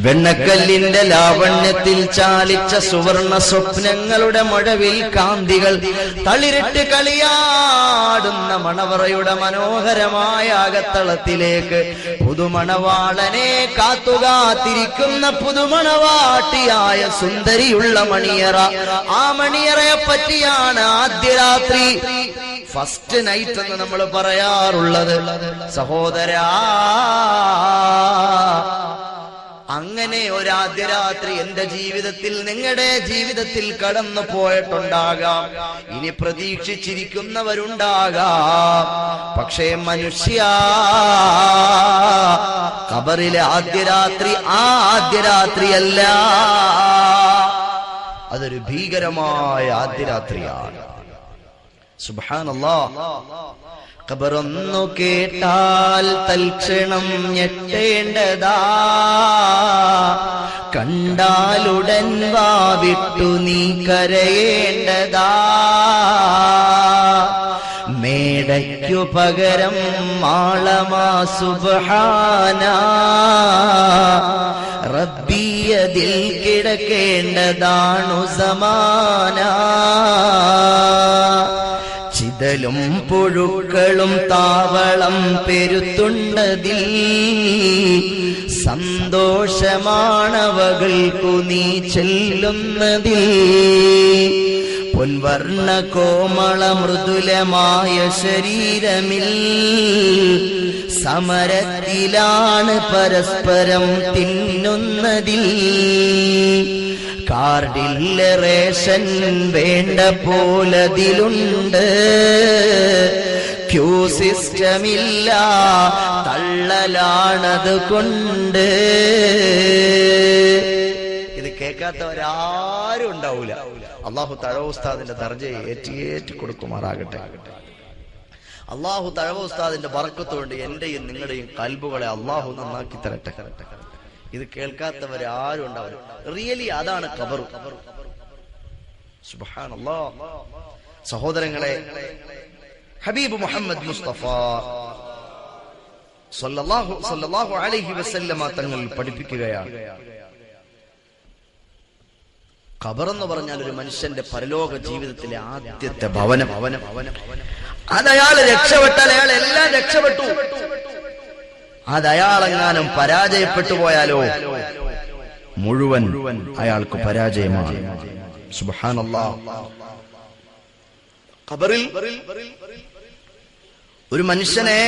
വെണ്ണക്കല്ലിന്റെ ലാവണ്യത്തിൽ ചാലിച്ച സുവർണ സ്വപ്നങ്ങളുടെ മഴവിൽ കാന്തികൾ തളിരിട്ട് കളിയാടുന്ന മണവറയുടെ മനോഹരമായ അകത്തളത്തിലേക്ക് പുതുമണവാളനെ കാത്തുകാത്തിരിക്കുന്ന പുതുമണവാട്ടിയായ സുന്ദരിയുള്ള മണിയറ. ആ മണിയറയെ പറ്റിയാണ് ആദ്യ രാത്രി, ഫസ്റ്റ് നൈറ്റ് എന്ന് നമ്മൾ പറയാറുള്ളത്. സഹോദരാ, അങ്ങനെ ഒരാദ്യ രാത്രി എന്റെ ജീവിതത്തിൽ, നിങ്ങളുടെ ജീവിതത്തിൽ കടന്നു പോയിട്ടുണ്ടാകാം, ഇനി പ്രതീക്ഷിച്ചിരിക്കുന്നവരുണ്ടാകാം. പക്ഷേ മനുഷ്യ, ഖബറിലെ ആദ്യ രാത്രി ആ ആദ്യ രാത്രിയല്ല, അതൊരു ഭീകരമായ ആദ്യ രാത്രിയാണ്. സുബ്ഹാനല്ലാഹ്. ഖബറൊന്നു കേട്ടാൽ തൽക്ഷണം ഞെട്ടേണ്ടതാ, കണ്ടാലുടൻ വാവിട്ടു നീ കരയേണ്ടതാ. മേടയ്ക്കു പകരം മാളമാ സുബ്ഹാനാ, റബ്ബിയതിൽ കിടക്കേണ്ടതാണു സമാനാ. ചിതലും പുഴുക്കളും താവളം പെരുത്തുണ്ടതിൽ, സന്തോഷമാണവകൾക്കു നീ ചെല്ലുന്നതിൽ. പൊൻവർണ്ണ കോമള മൃദുലമായ ശരീരമിൽ സമരത്തിലാണ് പരസ്പരം തിന്നുന്നതിൽ. കാർഡില്ല റേഷൻ വേണ്ട പോലതിലുണ്ട്, ക്യൂ സിസ്റ്റമില്ല തള്ളലാണത് കൊണ്ട്. ഇത് കേൾക്കാത്തവരാരും ഉണ്ടാവൂല. അള്ളാഹു തഴവ ഉസ്താദിന്റെ ദർജയെ ഏറ്റി കൊടുക്കുമാറാകട്ടെ. അള്ളാഹു തഴവ ഉസ്താദിന്റെ ബർക്കത്തുകൊണ്ട് എന്റെയും നിങ്ങളുടെയും കൽബുകളെ അള്ളാഹു നന്നാക്കി തരട്ടെ. ഇത് കേൾക്കാത്തവരാരും ഉണ്ടാവില്ല. റിയലി അതാണ് ഖബർ. സുബ്ഹാനല്ലാഹ്. സഹോദരങ്ങളെ, ഹബീബ് മുഹമ്മദ് മുസ്തഫ സല്ലല്ലാഹു അലൈഹി വസല്ലമ തങ്ങൾ പഠിപ്പിക്കുകയാണ്, ഖബർ എന്ന് പറഞ്ഞാൽ ഒരു മനുഷ്യന്റെ പരലോക ജീവിതത്തിലെ ആദ്യത്തെ ഭവനം. അതയാൾ രക്ഷപ്പെട്ടാൽ അയാൾ എല്ലാം രക്ഷപ്പെട്ടു. അതയാളെങ്ങാനും പരാജയപ്പെട്ടു പോയാലോ മുഴുവൻ അയാൾക്ക് പരാജയമാണ്. സുബ്ഹാനല്ലാഹ്. ഖബറിൽ ഒരു മനുഷ്യനെ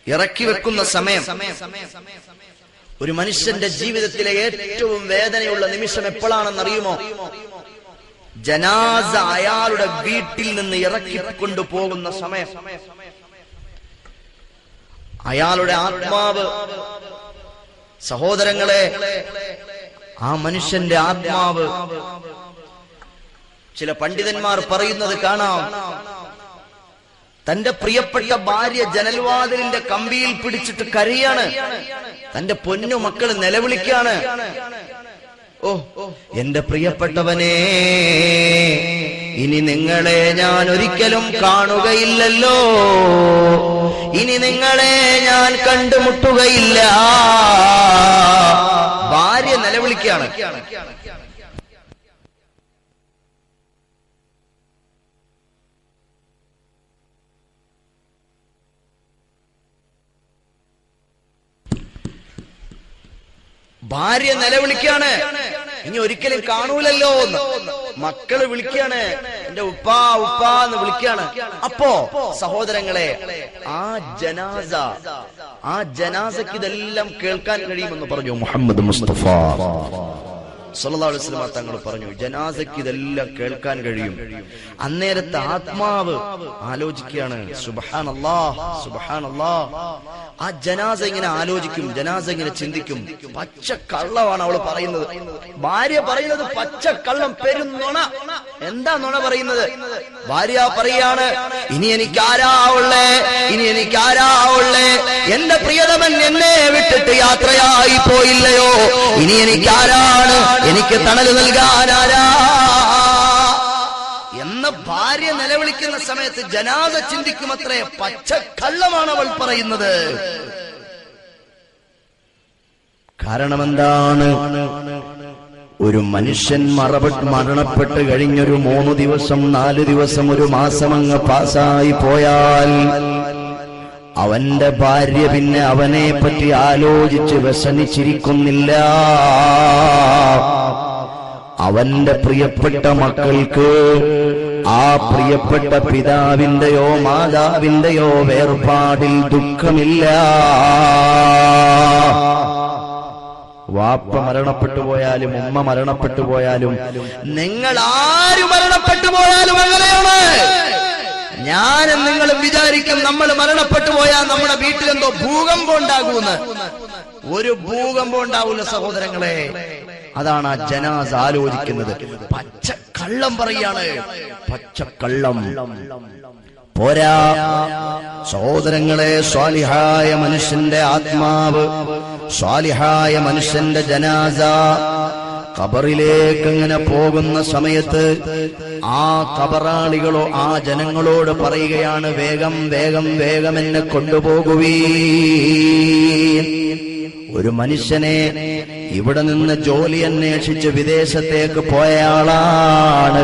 ഇറക്കി വെക്കുന്ന സമയം, ഒരു മനുഷ്യന്റെ ജീവിതത്തിലെ ഏറ്റവും വേദനയുള്ള നിമിഷം എപ്പോഴാണെന്നറിയുമോ? ജനാസ അയാളുടെ വീട്ടിൽ നിന്ന് ഇറക്കിക്കൊണ്ടു പോകുന്ന സമയം. അയാളുടെ ആത്മാവ്, സഹോദരങ്ങളെ, ആ മനുഷ്യന്റെ ആത്മാവ്, ചില പണ്ഡിതന്മാർ പറയുന്നത് കാണാം, തന്റെ പ്രിയപ്പെട്ട ഭാര്യ ജനൽവാതിലിന്റെ കമ്പിയിൽ പിടിച്ചിട്ട് കരയാണ്, തന്റെ പൊന്നു മക്കൾ നിലവിളിക്കാണ്. ഓ എന്റെ പ്രിയപ്പെട്ടവനെ, ഇനി നിങ്ങളെ ഞാൻ ഒരിക്കലും കാണുകയില്ലല്ലോ, ഇനി നിങ്ങളെ ഞാൻ കണ്ടുമുട്ടുകയില്ല. ഭാര്യ നിലവിളിക്കാണ്. ഭാര്യ നിലവിളിക്കാണ്, ഇനി ഒരിക്കലും കാണൂലല്ലോ എന്ന്. മക്കള് വിളിക്കാണ്, എന്റെ ഉപ്പാ ഉപ്പാ എന്ന് വിളിക്കാണ്. അപ്പോ സഹോദരങ്ങളെ, ആ ജനാസക്ക് ഇതെല്ലാം കേൾക്കാൻ കഴിയുമെന്ന് പറഞ്ഞു മുഹമ്മദ് മുസ്തഫ സല്ലല്ലാഹു അലൈഹി വസല്ലം തങ്ങൾ പറഞ്ഞു, ജനാസക്ക് ഇതെല്ലാം കേൾക്കാൻ കഴിയും. അന്നേരത്തെ ആത്മാവ് ആലോചിക്കുകയാണ്, സുബ്ഹാനല്ലാഹ് സുബ്ഹാനല്ലാഹ്. ആ ജനാസ ഇങ്ങനെ ആലോചിക്കും, ജനാസ ഇങ്ങനെ ചിന്തിക്കും. പച്ച കള്ളമാണ് അവള് പറയുന്നത്. ഭാര്യ പറയുന്നത് പച്ച കള്ളം, പെരുന്നുണ. എന്താ നുണ പറയുന്നത്? ഭാര്യ പറയാണ്, ഇനി എനിക്കാരാ ഉള്ളേ, ഇനി എനിക്കാരാ ഉള്ളേ, എന്റെ പ്രിയതമൻ എന്നെ വിട്ടിട്ട് യാത്രയായി പോയില്ലയോ, ഇനി എനിക്കാരാണ്, എനിക്ക് തണല് നൽകാനാരാ എന്ന ഭാര്യ നിലവിളിക്കുന്ന സമയത്ത് ജനാസ ചിന്തിക്കുമത്രേ, പച്ച കള്ളമാണ് അവൾ പറയുന്നത്. കാരണം എന്താണ്? ഒരു മനുഷ്യൻ മരണപ്പെട്ട് കഴിഞ്ഞൊരു 3 ദിവസം 4 ദിവസം ഒരു മാസം അങ്ങ് പാസായി പോയാൽ അവന്റെ ഭാര്യ പിന്നെ അവനെ പറ്റി ആലോചിച്ച് വ്യസനിച്ചിരിക്കുന്നില്ല. അവന്റെ പ്രിയപ്പെട്ട മക്കൾക്ക് ആ പ്രിയപ്പെട്ട പിതാവിന്റെയോ മാതാവിന്റെയോ വേർപാടിൽ ദുഃഖമില്ല. വാപ്പ മരണപ്പെട്ടു പോയാലും ഉമ്മ മരണപ്പെട്ടു പോയാലും നിങ്ങൾ ആര് മരണപ്പെട്ടു പോയാലും അങ്ങനെയാണ്. ഞാനും നിങ്ങളും വിചാരിക്കും നമ്മൾ മരണപ്പെട്ടു പോയാൽ നമ്മുടെ വീട്ടിലെന്തോ ഭൂകമ്പം ഉണ്ടാകുമെന്ന്. ഒരു ഭൂകമ്പം ഉണ്ടാവില്ല സഹോദരങ്ങളെ. അതാണ് ആ ജനാസ ആലോചിക്കുന്നത്. പച്ചക്കള്ളം പറയാണ്, പച്ചക്കള്ളം പോരാ സഹോദരങ്ങളെ. സ്വാലിഹായ മനുഷ്യന്റെ ആത്മാവ്, സ്വാലിഹായ മനുഷ്യന്റെ ജനാസ ഖബറിലേക്ക് ഇങ്ങനെ പോകുന്ന സമയത്ത് ആ ഖബറാളികളോ ആ ജനങ്ങളോട് പറയുകയാണ്, വേഗം വേഗം വേഗം എന്നെ കൊണ്ടുപോകുവീൻ. ഒരു മനുഷ്യനെ ഇവിടെ നിന്ന് ജോലി അന്വേഷിച്ച് വിദേശത്തേക്ക് പോയയാളാണ്.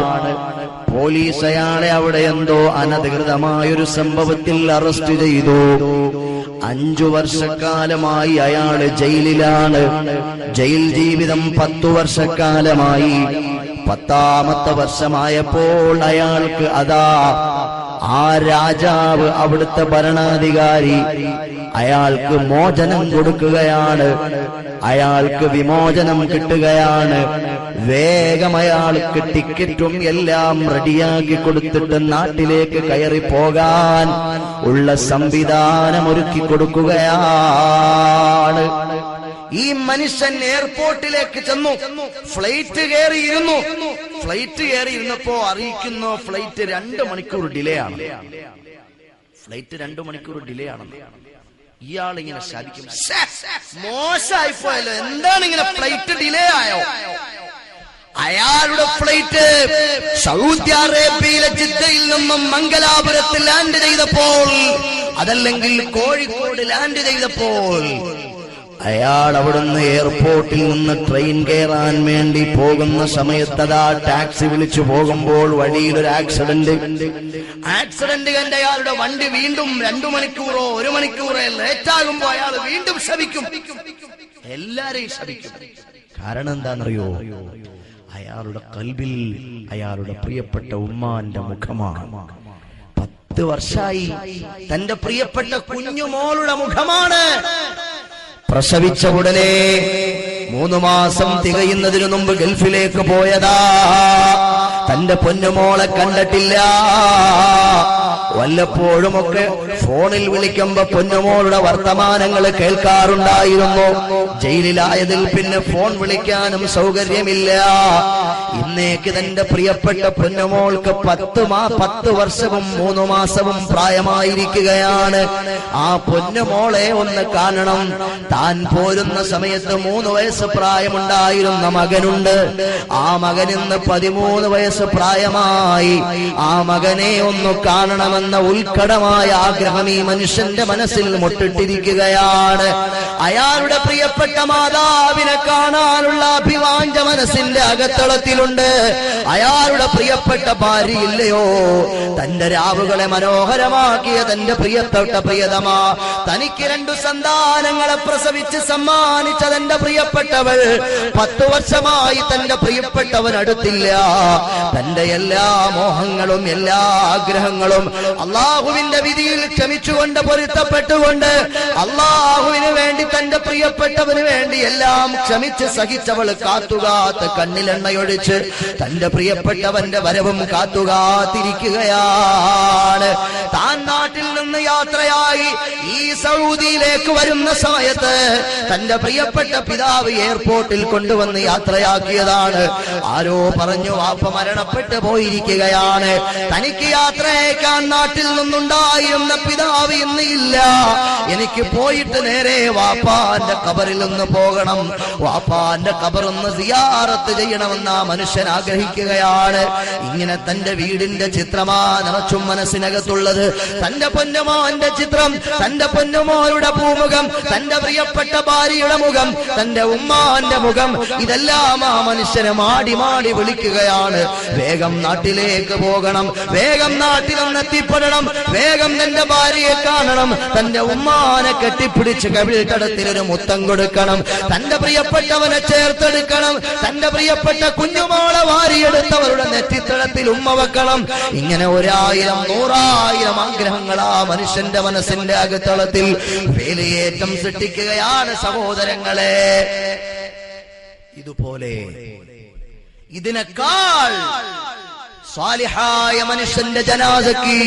പോലീസ് അയാളെ അവിടെ എന്തോ അനധികൃതമായൊരു സംഭവത്തിൽ അറസ്റ്റ് ചെയ്തു. 5 വർഷക്കാലമായി അയാള് ജയിലിലാണ്. ജയിൽ ജീവിതം 10 വർഷക്കാലമായി. 10ാമത്തെ വർഷമായപ്പോൾ അയാൾക്ക് അതാ ആ രാജാവ്, അവിടുത്തെ ഭരണാധികാരി അയാൾക്ക് മോചനം കൊടുക്കുകയാണ്. അയാൾക്ക് വിമോചനം കിട്ടുകയാണ്. വേഗം അയാൾക്ക് ടിക്കറ്റും എല്ലാം റെഡിയാക്കി കൊടുത്തിട്ട് നാട്ടിലേക്ക് കയറി പോകാൻ ഉള്ള സംവിധാനം ഒരുക്കി കൊടുക്കുകയാണ്. ഈ മനുഷ്യൻ എയർപോർട്ടിലേക്ക് ചെന്നു. ഫ്ലൈറ്റ് കയറിയിരുന്നു. ഫ്ലൈറ്റ് കയറിയിരുന്നപ്പോ അറിയിക്കുന്നു ഫ്ലൈറ്റ് 2 മണിക്കൂർ ഡിലേ ആണ്. ഫ്ലൈറ്റ് 2 മണിക്കൂർ ഡിലേ ആണെന്ന്. ഇയാളിങ്ങനെ ശാപിക്കും, മോശമായിപ്പോയല്ലോ, എന്താണ് ഇങ്ങനെ ഫ്ലൈറ്റ് ഡിലേ ആയോ? അയാളുടെ ഫ്ലൈറ്റ് സൗദി അറേബ്യയിലെ ജിദ്ദയിൽ നിന്നും മംഗലാപുരത്ത് ലാൻഡ് ചെയ്തപ്പോൾ, അതല്ലെങ്കിൽ കോഴിക്കോട് ലാൻഡ് ചെയ്തപ്പോൾ, അയാൾ അവിടുന്ന് എയർപോർട്ടിൽ നിന്ന് ട്രെയിൻ കയറാൻ വേണ്ടി പോകുന്ന സമയത്തതാ ടാക്സി വിളിച്ചു പോകുമ്പോൾ വഴിയിലൊരു ആക്സിഡന്റ് കണ്ട് അയാളുടെ വണ്ടി വീണ്ടും 2 മണിക്കൂറോ 1 മണിക്കൂറോ ലേറ്റ് ആകുമ്പോ അയാൾ വീണ്ടും ശപിക്കും, എല്ലാരെയും ശപിക്കും. കാരണം എന്താണെന്നറിയോ? അയാളുടെ കൽബിൽ അയാളുടെ പ്രിയപ്പെട്ട ഉമ്മാന്റെ മുഖമാണ്. 10 വർഷമായി തന്റെ പ്രിയപ്പെട്ട കുഞ്ഞുമോളുടെ മുഖമാണ്. പ്രസവിച്ച ഉടനെ 3 മാസം തികയുന്നതിനു മുമ്പ് ഗൾഫിലേക്ക് പോയതാ. തന്റെ പൊന്നുമോളെ കണ്ടിട്ടില്ല. വല്ലപ്പോഴുമൊക്കെ ഫോണിൽ വിളിക്കുമ്പോ പൊന്നുമോളുടെ വർത്തമാനങ്ങൾ കേൾക്കാറുണ്ടായിരുന്നു. ജയിലിലായതിൽ പിന്നെ ഫോൺ വിളിക്കാനും സൗകര്യമില്ല. ഇന്നേക്ക് തന്റെ പ്രിയപ്പെട്ട പൊന്നുമോൾക്ക് 10 വർഷവും 3 മാസവും പ്രായമായിരിക്കുകയാണ്. ആ പൊന്നുമോളെ ഒന്ന് കാണണം. താൻ പോരുന്ന സമയത്ത് 3 വയസ്സ് പ്രായമുണ്ടായിരുന്ന മകനുണ്ട്. ആ മകൻ ഇന്ന് 13 വയസ്സ് പ്രായമായി. ആ മകനെ ഒന്ന് കാണണമെന്ന ഉത്കടമായ ആഗ്രഹം ഈ മനുഷ്യന്റെ മനസ്സിൽ മുട്ടിട്ടിരിക്കുകയാണ്. അയാളുടെ പ്രിയപ്പെട്ട മാതാവിനെ കാണാനുള്ള അഭിവാഞ്ച മനസ്സിന്റെ അകത്തളത്തിലുണ്ട്. അയാളുടെ പ്രിയപ്പെട്ട ഭാര്യയില്ലയോ? തന്റെ രാവുകളെ മനോഹരമാക്കിയ തന്റെ പ്രിയപ്പെട്ട പ്രിയതമാ, തനിക്ക് 2 സന്താനങ്ങളെ പ്രസവിച്ച് സമ്മാനിച്ച തന്റെ പ്രിയപ്പെട്ടവൾ 10 വർഷമായി തന്റെ പ്രിയപ്പെട്ടവൻ അടുത്തില്ല. തന്റെ എല്ലാ മോഹങ്ങളും എല്ലാ ആഗ്രഹങ്ങളും അള്ളാഹുവിന്റെ വിധിയിൽ ക്ഷമിച്ചുകൊണ്ട് പൊരുത്തപ്പെട്ടുകൊണ്ട് അള്ളാഹുവിന് വേണ്ടി തന്റെ പ്രിയപ്പെട്ടവന് വേണ്ടി എല്ലാം ക്ഷമിച്ച് സഹിച്ചവൾ കാത്തുകാത്ത് കണ്ണിലെണ്ണയൊഴിച്ച് തന്റെ പ്രിയപ്പെട്ടവന്റെ വരവും കാത്തുകാത്തിരിക്കുകയാണ്. താൻ നാട്ടിൽ നിന്ന് യാത്രയായി ഈ സൗദിയിലേക്ക് വരുന്ന സമയത്ത് തന്റെ പ്രിയപ്പെട്ട പിതാവ് എയർപോർട്ടിൽ കൊണ്ടുവന്ന് യാത്രയാക്കിയതാണ്. ആരോ പറഞ്ഞു വാപ്പ മരണപ്പെട്ടു പോയിരിക്കുകയാണ്, തനിക്ക് യാത്രയേക്കാൻ നാട്ടിൽ നിന്നുണ്ടായിരുന്ന പിതാവ് ഇന്ന് ഇല്ല. എനിക്ക് പോയിട്ട് നേരെ വാപ്പാന്റെ ഖബറിൽ നിന്ന് പോകണം, വാപ്പാന്റെ ഖബറൊന്ന് സിയാറത്ത് ചെയ്യണമെന്ന് ആ മനുഷ്യൻ ആഗ്രഹിക്കുകയാണ്. ഇങ്ങനെ തന്റെ വീടിന്റെ ചിത്രമാ നിറച്ചും മനസ്സിനകത്തുള്ളത്. തന്റെ പൊന്നുമോന്റെ ചിത്രം, തന്റെ പൊന്നുമോയുടെ പൂമുഖം, തന്റെ പ്രിയപ്പെട്ട ഭാര്യയുടെ മുഖം, തന്റെ ഉമ്മാന്റെ മുഖം, ഇതെല്ലാം ആ മനുഷ്യനെ മാടി മാടി വിളിക്കുകയാണ്. വേഗം നാട്ടിലേക്ക് പോകണം, വേഗം നാട്ടിലൊന്ന് എത്തിപ്പെടണം, വേഗം തന്റെ ഭാര്യയെ കാണണം, തന്റെ ഉമ്മാനെ കെട്ടിപ്പിടിച്ച് കവിൾത്തടത്തിലൊരു മുത്തം കൊടുക്കണം, തന്റെ പ്രിയപ്പെട്ടവനെ ചേർത്തെടുക്കണം, തന്റെ പ്രിയപ്പെട്ട കുഞ്ഞുമോളെ വാരിയെടുത്തവരുടെ നെറ്റിത്തടത്തിൽ ഉമ്മ വെക്കണം. ഇങ്ങനെ 1000 100,000 ആഗ്രഹങ്ങൾ ആ മനുഷ്യന്റെ മനസ്സിന്റെ അകത്തളത്തിൽ വേലിയേറ്റം സൃഷ്ടിക്കുകയാണ് സഹോദരങ്ങളെ. ഇതുപോലെ ഇതിനേക്കാൾ സാലിഹായ മനുഷ്യന്റെ ജനാസയ്ക്ക്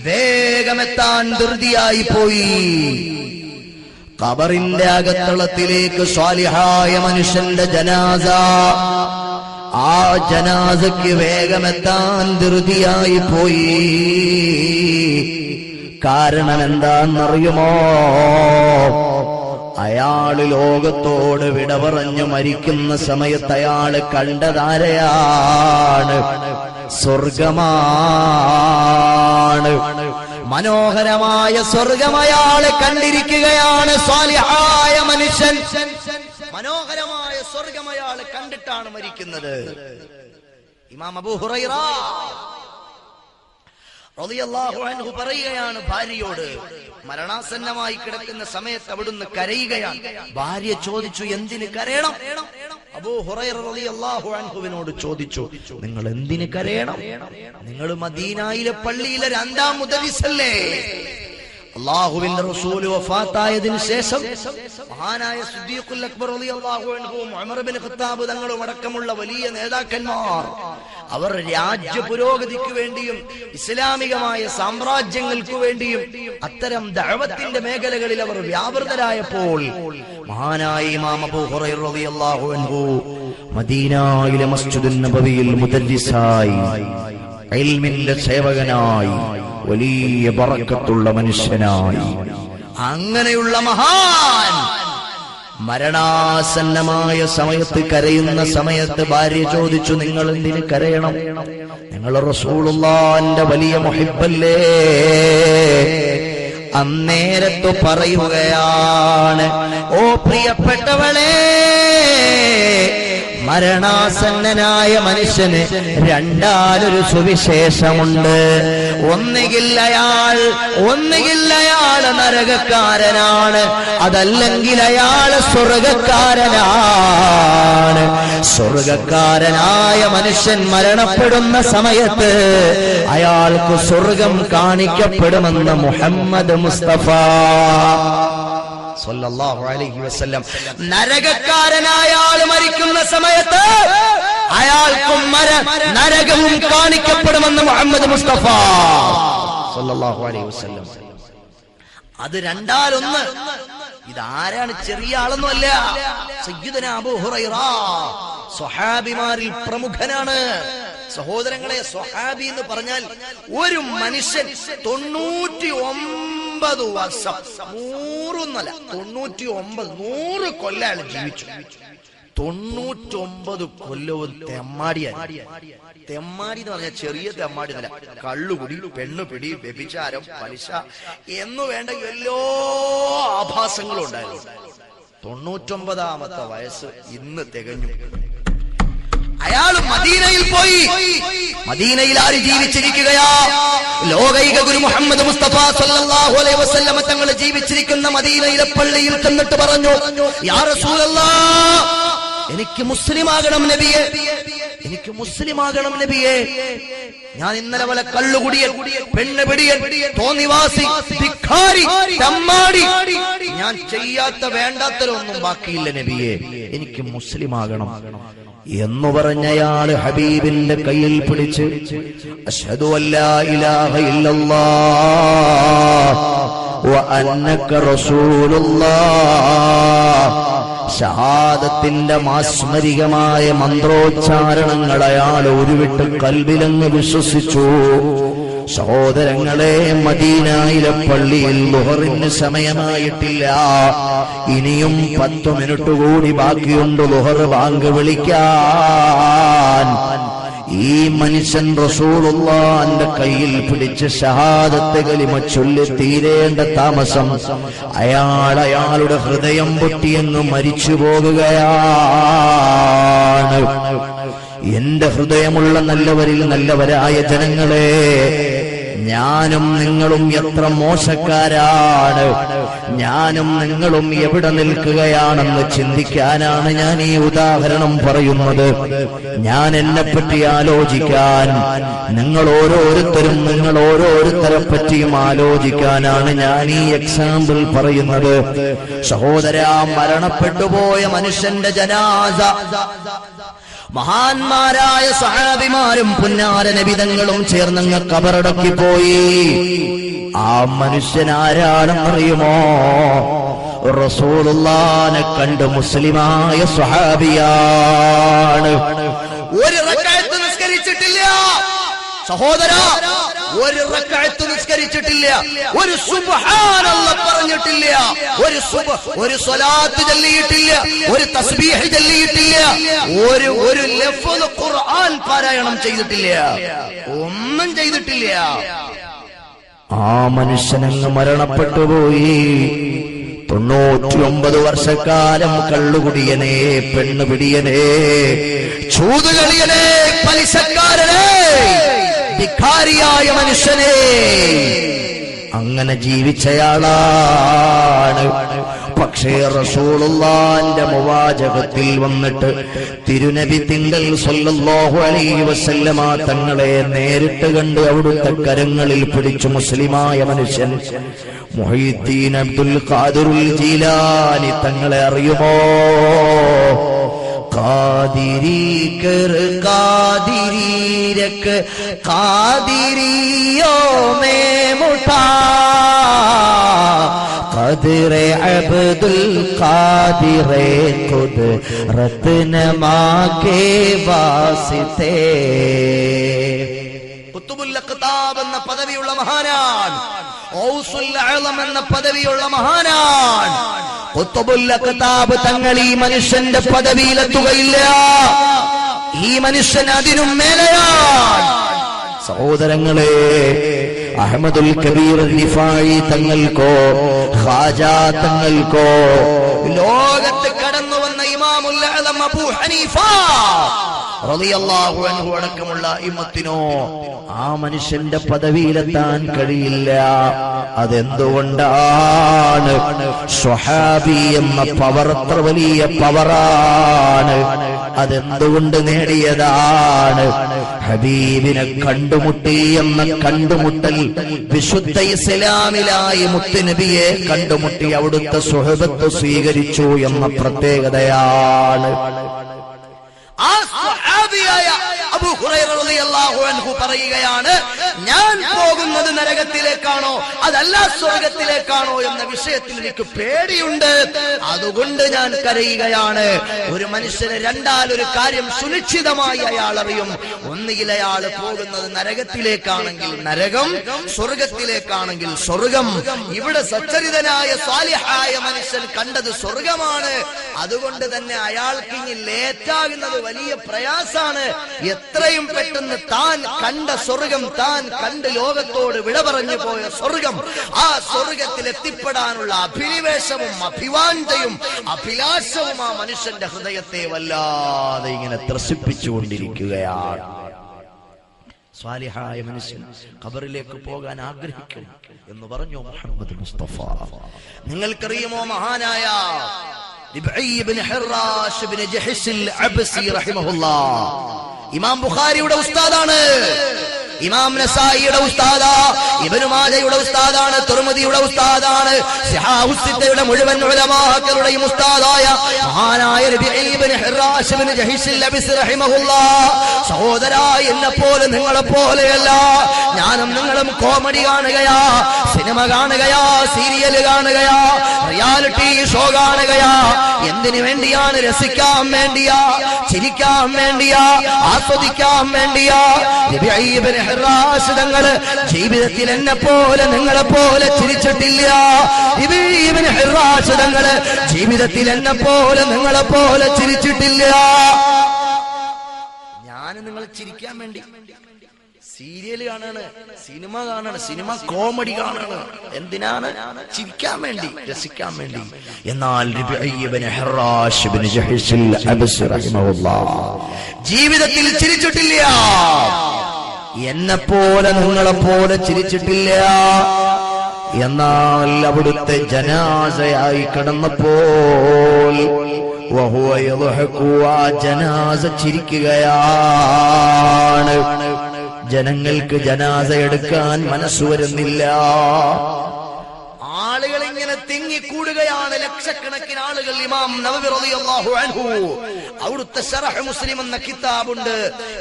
വേഗമെത്താൻ ധൃതിയായി പോയി. ഖബറിന്റെ അകത്തളത്തിലേക്ക് സാലിഹായ മനുഷ്യന്റെ ജനാസ, ആ ജനാസയ്ക്ക് വേഗമെത്താൻ ധൃതിയായി പോയി. കാരണം എന്താണെന്നറിയുമോ? അയാള് ലോകത്തോട് വിട പറഞ്ഞു മരിക്കുന്ന സമയത്ത് അയാള് കണ്ടതാരെയാണ്? സ്വർഗമാണ്. മനോഹരമായ സ്വർഗം അയാളെ കണ്ടിരിക്കുകയാണ്. സ്വാലിഹായ മനുഷ്യൻ മനോഹരമായ സ്വർഗം അയാള് കണ്ടിട്ടാണ് മരിക്കുന്നത്. ഇമാം അബൂ ഹുറൈറ റളിയല്ലാഹു അൻഹു പറയുകയാണ് ഭാര്യയോട്, മരണാസന്നമായി കിടക്കുന്ന സമയത്ത് അവിടുന്ന് കരയുകയാണ്. ഭാര്യ ചോദിച്ചു, എന്തിന് കരയണം? അബൂ ഹുറൈറ റളിയല്ലാഹു അൻഹുവിനോട് ചോദിച്ചു, നിങ്ങൾ എന്തിന് കരയണം? നിങ്ങൾ മദീനയിലെ പള്ളിയിലെ 2ാം മുദരിസല്ലേ? അല്ലാഹുവിന്റെ റസൂൽ വഫാത്തായതിനു ശേഷം മഹാനായ സിദ്ദീഖുൽ അക്ബർ റളിയല്ലാഹു അൻഹുവും ഉമർ ഇബ്നു ഖത്താബ് തങ്ങളും അടക്കമുള്ള വലിയ നേതാക്കന്മാർ അവർ രാജ്യ പുരോഗതിക്ക് വേണ്ടിയും ഇസ്ലാമികമായ സാമ്രാജ്യങ്ങൾക്ക് വേണ്ടിയും അത്തരം ദഅവത്തിന്റെ മേഖലകളിൽ അവർ വ്യാപൃതരായപ്പോൾ മഹാനായ ഇമാം അബൂ ഹുറൈറ റളിയല്ലാഹു അൻഹു മദീനയിലെ മസ്ജിദുൻ നബവിയിൽ മുദരിസായി, ഇൽമിന്റെ സേവകനായി, വലിയ ബറക്കത്തുള്ള മനുഷ്യനായി. അങ്ങനെയുള്ള മഹാൻ മരണാസന്നമായ സമയത്ത് കരയുന്ന സമയത്ത് ഭാര്യ ചോദിച്ചു, നിങ്ങൾ എന്തിന് കരയണം? നിങ്ങൾ റസൂലുള്ളാഹിന്റെ വലിയ മുഹിബ്ബല്ലേ? അന്നേരത്ത് പറയുകയാണ്, ഓ പ്രിയപ്പെട്ടവളെ, മരണാസന്നനായ മനുഷ്യന് രണ്ടാലൊരു സുവിശേഷമുണ്ട്. ഒന്നുകിൽ അയാൾ നരകക്കാരനാണ്, അതല്ലെങ്കിൽ അയാൾ സ്വർഗക്കാരനാണ്. സ്വർഗക്കാരനായ മനുഷ്യൻ മരണപ്പെടുന്ന സമയത്ത് അയാൾക്ക് സ്വർഗം കാണിക്കപ്പെടുമെന്ന് മുഹമ്മദ് മുസ്തഫ സല്ലല്ലാഹു അലൈഹി വസല്ലം. നരകക്കാരനായ ആൾ മരിക്കുന്ന സമയത്ത് അയാൾക്കും നരകവും കാണിക്കപ്പെടുമെന്ന് മുഹമ്മദ് മുസ്തഫ സല്ലല്ലാഹു അലൈഹി വസല്ലം. അത് രണ്ടാലൊന്ന്. ഇതാരാണ്? ചെറിയ ആളൊന്നുമല്ല. സയ്യിദുന അബൂ ഹുറൈറ സ്വഹാബിമാരിൽ പ്രമുഖനാണ്. സഹോദരങ്ങളെ, സ്വഹാബി എന്ന് പറഞ്ഞാൽ ഒരു മനുഷ്യൻ 99 വർഷം, 100 കൊല്ലം അയാൾ ജീവിച്ചു. 99 കൊല്ലവും തെമ്മാടിയാണ്. തെമ്മാടി എന്ന് പറഞ്ഞാൽ ചെറിയ തെമ്മാടി എന്നല്ല, കള്ളുകുടി, പെണ്ണുപിടി, വ്യഭിചാരം, പലിശ എന്നു വേണ്ട എല്ലാ ആഭാസങ്ങളും ഉണ്ടായിരുന്നു. 99ാമത്തെ വയസ്സ് ഇന്ന് തികഞ്ഞു. അയാൾ മദീനയിൽ പോയി. മദീനയിൽ ആര് ജീവിച്ചിരിക്കുകയാ? ലോകൈക ഗുരു മുഹമ്മദ് മുസ്തഫ സല്ലല്ലാഹു അലൈഹി വസല്ലം തങ്ങൾ ജീവിച്ചിരിക്കുന്ന മദീനയിലെ പള്ളിയിൽ ചെന്നിട്ട് പറഞ്ഞു, യാ റസൂലല്ലാഹ്, എനിക്ക് മുസ്ലിമാകണം നബിയെ, എനിക്ക് മുസ്ലിമാകണം നബിയെ. ഞാൻ ഇന്നലെ പോലെ കള്ളുകുടിയൻ, പെണ്ണുപിടിയൻ, തോന്നിവാസി, ധിക്കാരി, തമ്മാടി, ഞാൻ ചെയ്യാത്ത വേണ്ടാത്തരൊന്നും ബാക്കിയില്ല നബിയെ, എനിക്ക് മുസ്ലിമാകണം എന്ന് പറഞ്ഞയാള് ഹബീബിന്റെ കയ്യിൽ പിടിച്ച് അശ്ഹദു അല്ലാ ഇലാഹ ഇല്ലല്ലാഹ് വ അന്നക റസൂലുള്ളാഹ്, ഷഹാദത്തിന്റെ മാസ്മരികമായ മന്ത്രോച്ചാരണങ്ങൾ അയാൾ ഉരുവിട്ട് കൽബിലങ്ങ് വിശ്വസിച്ചു. സഹോദരങ്ങളെ, മദീനയിലെ പള്ളിയിൽ ളുഹറിന് സമയമായിട്ടില്ല. ഇനിയും 10 മിനിറ്റ് കൂടി ബാക്കിയുണ്ട് ളുഹർ ബാങ്ക് വിളിക്കാൻ. ഈ മനുഷ്യൻ റസൂലുള്ളാഹിന്റെ കയ്യിൽ പിടിച്ച് ഷഹാദത്ത് കലിമ ചൊല്ലി തീരേണ്ട താമസം അയാളുടെ ഹൃദയം പൊട്ടിയെന്ന് മരിച്ചു പോകുകയാണ്. എന്റെ ഹൃദയമുള്ള നല്ലവരിൽ നല്ലവരായ ജനങ്ങളെ, ഞാനും നിങ്ങളും എത്ര മോശക്കാരാണ്, ഞാനും നിങ്ങളും എവിടെ നിൽക്കുകയാണെന്ന് ചിന്തിക്കാനാണ് ഞാൻ ഈ ഉദാഹരണം പറയുന്നത്. ഞാൻ എന്നെപ്പറ്റി ആലോചിക്കാൻ, നിങ്ങൾ ഓരോരുത്തരെ പറ്റിയും ആലോചിക്കാനാണ് ഞാൻ ഈ എക്സാമ്പിൾ പറയുന്നത്. സഹോദരാ, മരണപ്പെട്ടുപോയ മനുഷ്യന്റെ ജനാസ മഹാന്മാരായ സഹാബിമാരും പുന്നാര നബിതങ്ങളും ചേർന്നങ്ങ് ഖബറടക്കി പോയി. ആ മനുഷ്യൻ ആരാണെന്നറിയുമോ? റസൂലുള്ളാഹിനെ കണ്ട് മുസ്ലിമായ സ്വഹാബിയാണ്. ഒരു റക്അത്ത് നിസ്കരിച്ചിട്ടില്ല സഹോദരാ, ഒരു റക്അത്ത് നിസ്കരിച്ചിട്ടില്ല, ഒരു സുബ്ഹാനല്ലാഹ് പറഞ്ഞിട്ടില്ല, ഒരു സ്വലാത്ത് ചൊല്ലിയിട്ടില്ല, ഒരു തസ്ബീഹ് ചൊല്ലിയിട്ടില്ല, ഒരു ലഫ്ള് ഖുർആൻ പാരായണം ചെയ്തിട്ടില്ല, ഒന്നും ചെയ്തിട്ടില്ല. ആ മനുഷ്യനങ്ങ് മരണപ്പെട്ടുപോയി. 99 വർഷക്കാലം കള്ളുകുടിയനേ, പെണ്ണുപിടിയനേ, ചൂതുകളിയനേ, പലിശക്കാരനേ, ധിക്കാരിയായ മനുഷ്യനെ അങ്ങനെ ജീവിച്ചയാളാണ്. പക്ഷേ റസൂലുള്ളാഹിന്റെ മുവാജഹത്തിൽ വന്നിട്ട് തിരുനബി തിങ്കൾ സല്ലല്ലാഹു അലൈഹി വസല്ലമ തങ്ങളെ നേരിട്ട് കണ്ട് അവിടുത്തെ കരങ്ങളിൽ പിടിച്ചു മുസ്ലിമായ മനുഷ്യൻ മുഹയ്യിദ്ദീൻ അബ്ദുൽ ഖാദിറുൽ ജീലാനി തങ്ങളെ അറിയുമോ? कादिरी कर कादिरी रख कादिरियों में मुठा कदरे अब्दुल कादिरे खुद रत्नमा के वास्ते. ഖുതുബുൽ അഖ്താബ് എന്ന പദവിയുള്ള മഹാനാണ്, ഔസുൽ അഅ്ലം എന്ന പദവിയുള്ള മഹാനാണ്. ഖുതുബുൽ അഖ്താബ് തങ്ങൾ ഈ മനുഷ്യന്റെ പദവിയിലെത്തുകയില്ല. ഈ മനുഷ്യൻ അതിനും മേലെയാണ്. സഹോദരങ്ങളെ, അഹ്മദുൽ കബീർ റിഫായി തങ്ങൾക്കോ ഖാജാ തങ്ങൾക്കോ ലോകത്ത് കടന്നു വന്ന ഇമാമുൽ അഅ്ലം അബൂ ഹനീഫ റളിയല്ലാഹു അൻഹു അടക്കമുള്ള ഇമ്മത്തിനോ ആ മനുഷ്യന്റെ പദവിയിലെത്താൻ കഴിയില്ല. അതെന്തുകൊണ്ടാണ്? സ്വഹാബി എന്ന പവർ അത്ര വലിയ പവറാണ്. അതെന്തുകൊണ്ട് നേടിയതാണ്? ഹബീബിനെ കണ്ടുമുട്ടി എന്ന കണ്ടുമുട്ടൽ, വിശുദ്ധ ഇസ്ലാമിലായി മുത്തുനബിയെ കണ്ടുമുട്ടി അവിടുത്തെ സുഹബത്ത് സ്വീകരിച്ചു എന്ന പ്രത്യേകതയാണ്. ആ സ്വഹാബിയായ അബൂ ഹുറൈറ റളിയല്ലാഹു അൻഹു പറയുകയാണ്, ഞാൻ പോകുന്നത് നരകത്തിലേക്കാണോ അതല്ല സ്വർഗത്തിലേക്കാണോ എന്ന വിഷയത്തിൽ എനിക്ക് പേടിയുണ്ട്, അതുകൊണ്ട് ഞാൻ കരയുകയാണ്. ഒരു മനുഷ്യന് രണ്ടാലൊരു കാര്യം സുനിശ്ചിതമായി അയാൾ അറിയും. ഒന്നുകിൽ അയാൾ പോകുന്നത് നരകത്തിലേക്കാണെങ്കിൽ നരകം, സ്വർഗത്തിലേക്കാണെങ്കിൽ സ്വർഗം. ഇവിടെ സച്ചരിതനായ സ്വാലിഹായ മനുഷ്യൻ കണ്ടത് സ്വർഗമാണ്. അതുകൊണ്ട് തന്നെ അയാൾക്ക് ഇനി ലേറ്റാകുന്നത് വലിയ പ്രയാസാണ്. എത്രയും പെട്ടെന്ന് താൻ കണ്ട സ്വർഗം, താൻ കണ്ട് ലോകത്തോട് വിട പറഞ്ഞു പോയ സ്വർഗം, ആ സ്വർഗത്തിൽ എത്തിപ്പെടാനുള്ള അഭിനിവേശവും അഭിവാഞ്ചയും അഭിലാഷവും ആ മനുഷ്യന്റെ ഹൃദയത്തെ വല്ലാതെ ഇങ്ങനെ ത്രസിപ്പിച്ചുകൊണ്ടിരിക്കുകയാണ്. സ്വാലിഹായ മനുഷ്യൻ ഖബറിലേക്ക് പോകാൻ ആഗ്രഹിക്കണം എന്ന് പറഞ്ഞു മുഹമ്മദ് മുസ്തഫ. നിങ്ങൾക്കറിയുമോ മഹാനായ റിബ്ഈ ഇബ്നു ഹിറാശ് ഇബ്നു ജഹ്ശിൽ അബ്സി റഹിമഹുല്ലാഹ് ഇമാം ബുഖാരിയുടെ ഉസ്താദാണ്, ഇമാം നസായിയുടെ ഉസ്താദാ, ഇബ്നു മാജയുടെ ഉസ്താദാണ്, തുർമുദിയുടെ ഉസ്താദാണ്, സിഹാഹുസ്സിത്തയുടെ മുഴുവൻ ഉലമാക്കളുടെയും ഉസ്താദായ മഹാനായ റിബ്ഈ ഇബ്നു ഹിറാശ് ഇബ്നു ജഹ്ശിൽ അബ്സി റഹിമഹുല്ലാഹ്. സഹോദരാ, എന്നെപ്പോലെ നിങ്ങളെപ്പോലെയല്ല ഞാനും നിങ്ങളും കോമഡി കാണുകയാ, സിനിമ കാണുകയാ, സീരിയൽ കാണുകയാ, റിയാലിറ്റി ഷോ കാണുകയാ, എന്തിനു വേണ്ടിയാണ്? രസിക്കാൻ വേണ്ടിയാ, ചിരിക്കാൻ വേണ്ടിയാ, ആസ്വദിക്കാൻ വേണ്ടിയാ. ഇബ്നു ഹിറാസ് തങ്ങള് ജീവിതത്തിൽ എന്നെ പോലെ നിങ്ങളെ പോലെ ചിരിച്ചിട്ടില്ല. ഇബ്നു ഹിറാസ് തങ്ങള് ജീവിതത്തിൽ എന്നെ പോലെ നിങ്ങളെ പോലെ ചിരിച്ചിട്ടില്ല. ഞാൻ നിങ്ങൾ ചിരിക്കാൻ വേണ്ടി സീരിയൽ കാണാണ്, സിനിമ കാണാണ്, സിനിമ കോമഡി കാണാണ്. എന്തിനാണ്? ചിരിക്കാൻ വേണ്ടി, രസിക്കാൻ വേണ്ടി. എന്നാൽ ജീവിതത്തിൽ ചിരിച്ചിട്ടില്ല. എന്നെ പോലെ നിങ്ങളെ പോലെ ചിരിച്ചിട്ടില്ല. എന്നാൽ അവിടുത്തെ ജനാസയായി കിടന്നപ്പോൾ ജനാസ ചിരിക്കുകയാണ്. ജനങ്ങൾക്ക് ജനാസ എടുക്കാൻ മനസ്സ് വരുന്നില്ല. ആളുകൾ ഇങ്ങനെ തിങ്ങിക്കൂടുകയാണ്, ലക്ഷക്കണക്കിന് ആളുകൾ. ഇമാം നവവി റളിയല്ലാഹു അൻഹു അവിടുത്തെ ശറഹ് മുസ്ലിം എന്ന കിതാബുണ്ട്.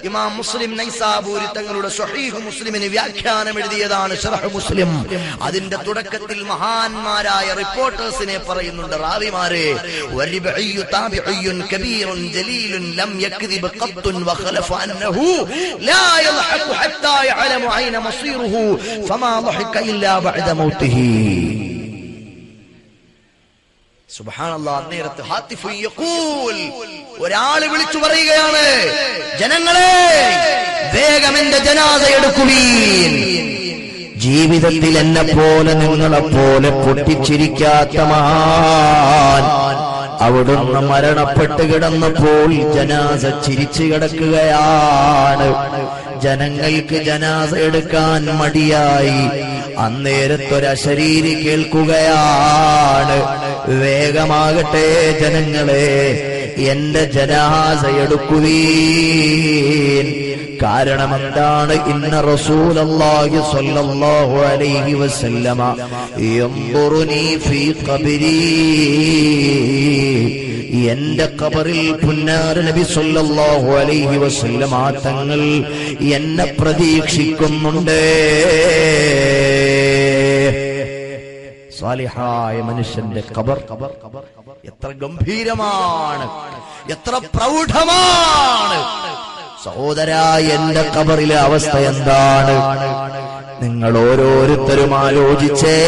ഇമാം മുസ്ലിം നൈസാബൂരി തങ്ങളുടെ സ്വഹീഹ് മുസ്ലിമിന് വ്യാഖ്യാനം എഴുതിയതാണ് ശറഹ് മുസ്ലിം. അതിന്റെ തുടക്കത്തിൽ മഹാന്മാരായ റിപ്പോർട്ടേഴ്സിനെ പറയുന്നുണ്ട്, റാവിമാരെ. വരിബഇയ്യു താബിഇയ്യുൻ കബീറുൻ ജലീലുൻ ലം യക്ദിബ് ഖത്തുൻ വഖലഫ അന്നഹു ലാ യൽഹഖു ഹത്താ യഅലമു ഐന മസീറുഹു ഫമാ ളഹിക ഇല്ലാ ബഅദ മൗതിഹി. സുബ്ഹാനല്ലാഹ്. അന്നേരത്ത് ഹാത്തിഫ് യഖൂൽ, ഒരാൾ വിളിച്ചു പറയുകയാണ്, ജനങ്ങളെ വേഗം എന്റെ ജനാസ എടുക്കുവീൻ. ജീവിതത്തിൽ എന്നെ പോലെ നിങ്ങളെ പോലെ പൊട്ടിച്ചിരിക്കാത്ത മഹാൻ അവിടുന്ന് മരണപ്പെട്ട് കിടന്നപ്പോൾ ജനാസ ചിരിച്ചു കിടക്കുകയാണ്. ജനങ്ങൾക്ക് ജനാസ എടുക്കാൻ മടിയായി. അന്നേരത്തൊരശരീരി കേൾക്കുകയാണ്, വേഗമാകട്ടെ ജനങ്ങളെ, എന്റെ ജനാസ എടുക്കുവീൻ. കാരണം എന്താണ്? ഇന്ന റസൂലുള്ളാഹി സ്വല്ലല്ലാഹു അലൈഹി വസല്ലമ യൻദുറുനി ഫീ ഖബരി, എന്റെ ഖബറിൽ പുന്നാര നബി സ്വല്ലല്ലാഹു അലൈഹി വസല്ലമ തങ്ങൾ എന്നെ പ്രതീക്ഷിക്കുന്നുണ്ട്. സാലിഹായ മനുഷ്യന്റെ ഖബർ എത്ര ഗംഭീരമാണ്, എത്ര പ്രൗഢമാണ്. സഹോദരാ, എന്റെ ഖബറിലെ അവസ്ഥ എന്താണ്? നിങ്ങൾ ഓരോരുത്തരും ആലോചിച്ചേ.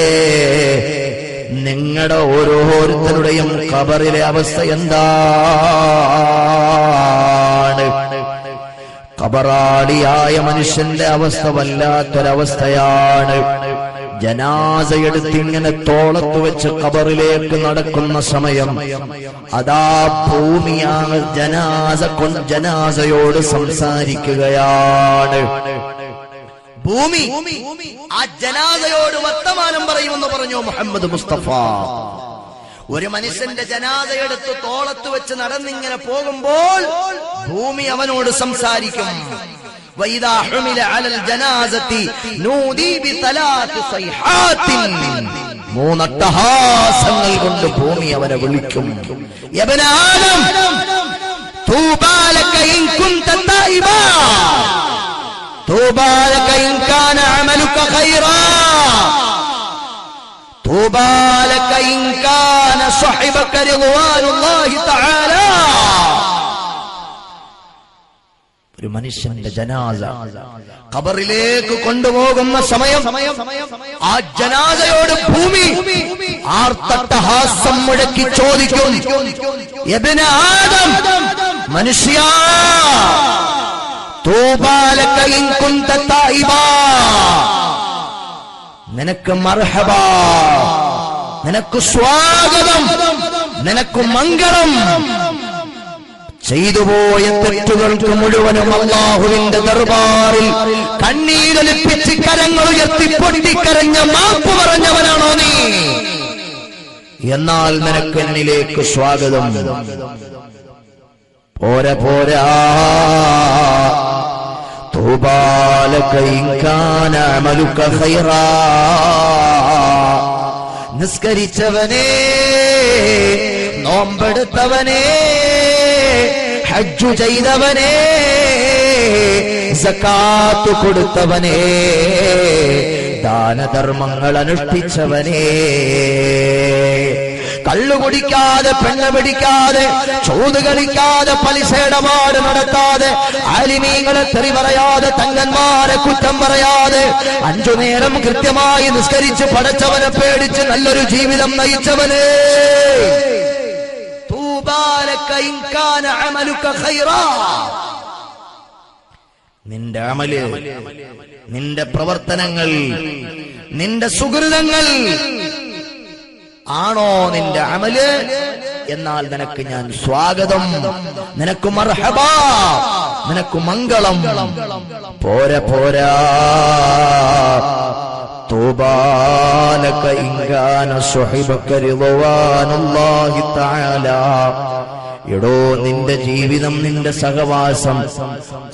നിങ്ങളുടെ ഓരോരുത്തരുടെയും ഖബറിലെ അവസ്ഥ എന്താണ്? ഖബറാളിയായ മനുഷ്യന്റെ അവസ്ഥ വല്ലാത്തൊരവസ്ഥയാണ്. ജനാസയെടുത്തിങ്ങനെ തോളത്ത് വെച്ച് ഖബറിലേക്ക് നടക്കുന്ന സമയം അതാ ഭൂമിയാണ് ജനാസയോട് സംസാരിക്കുകയാണ്. ഭൂമി ആ ജനാസയോട് വർത്തമാനം പറയുമെന്ന് പറഞ്ഞു മുഹമ്മദ് മുസ്തഫ. ഒരു മനുഷ്യന്റെ ജനാസയെടുത്ത് തോളത്ത് വെച്ച് നടന്നിങ്ങനെ പോകുമ്പോൾ ഭൂമി അവനോട് സംസാരിക്കും. وإذا حمل على الجنازة نودي بثلاث صيحات. മൂന്നട്ടഹാസങ്ങൾ കൊണ്ട് ഭൂമി അവനെ വിളിക്കും. യബ്ന ആദം തൂബാ ലക ഇൻ കുൻത തായിബാ, തൂബാ ലക ഇൻ കാന അമലുക ഖൈറാ, തൂബാ ലക ഇൻ കാന സ്വഹിബക റിദ്വാനുല്ലാഹി തആല. ഒരു മനുഷ്യന്റെ ജനാസ ഖബറിലേക്ക് കൊണ്ടുപോകുന്ന സമയം ആ ജനാസയോട് ഭൂമി ആർത്തട്ടഹാസം മുഴക്കി ചോദിക്കും, യബ്ന ആദം, മനുഷ്യ, തൂബാ ലക ഇൻ കുൻത തായിബാ, നിനക്ക് മർഹബാ, നിനക്ക് സ്വാഗതം, നിനക്ക് മംഗളം. ചെയ്തുപോയ തെറ്റുകൾക്ക് മുഴുവനും അല്ലാഹുവിന്റെ ദർബാറിൽ കണ്ണീരൊലിപ്പിച്ച് കരങ്ങൾ ഉയർത്തി പൊട്ടിക്കരഞ്ഞ മാപ്പ് പറഞ്ഞവനാണോ നീ? എന്നാൽ നിനക്ക് എന്നിലേക്ക് സ്വാഗതം. പോരാ പോരാ, തൂബാ ലക ഇൻ കാന അമലുക ഖൈറാ, നിസ്കരിച്ചവനേ, നോമ്പെടുത്തവനേ, ഹജ്ജ് ചെയ്തവനേ, സകാത്ത് കൊടുത്തവനേ, ദാനധർമ്മങ്ങൾ അനുഷ്ഠിച്ചവനേ, കള്ളു കുടിക്കാതെ, പെണ്ണ് പിടിക്കാതെ, ചൂത് കളിക്കാതെ, പലിശ ഇടപാട് നടത്താതെ, ആലിമീങ്ങളെ തെറി പറയാതെ, തങ്ങന്മാരെ കുറ്റം പറയാതെ, 5 നേരം കൃത്യമായി നിസ്കരിച്ച് പടച്ചവനെ പേടിച്ച് നല്ലൊരു ജീവിതം നയിച്ചവനെ, തൂബാലക ഇൻ കാന അമലുക ഖൈറാ, നിന്റെ അമല്, നിന്റെ പ്രവർത്തനങ്ങൾ, നിന്റെ സുഹൃതങ്ങൾ ആണോ നിന്റെ അമല്, എന്നാൽ നിനക്ക് ഞാൻ സ്വാഗതം, നിനക്ക് മർഹബാ, നിനക്ക് മംഗളം. പോരാ പോരാ, തൂബാലക ഇൻ കാന സുഹിബക റിദ്വാനുല്ലാഹി തആല. എടോ, നിന്റെ ജീവിതം, നിന്റെ സഹവാസം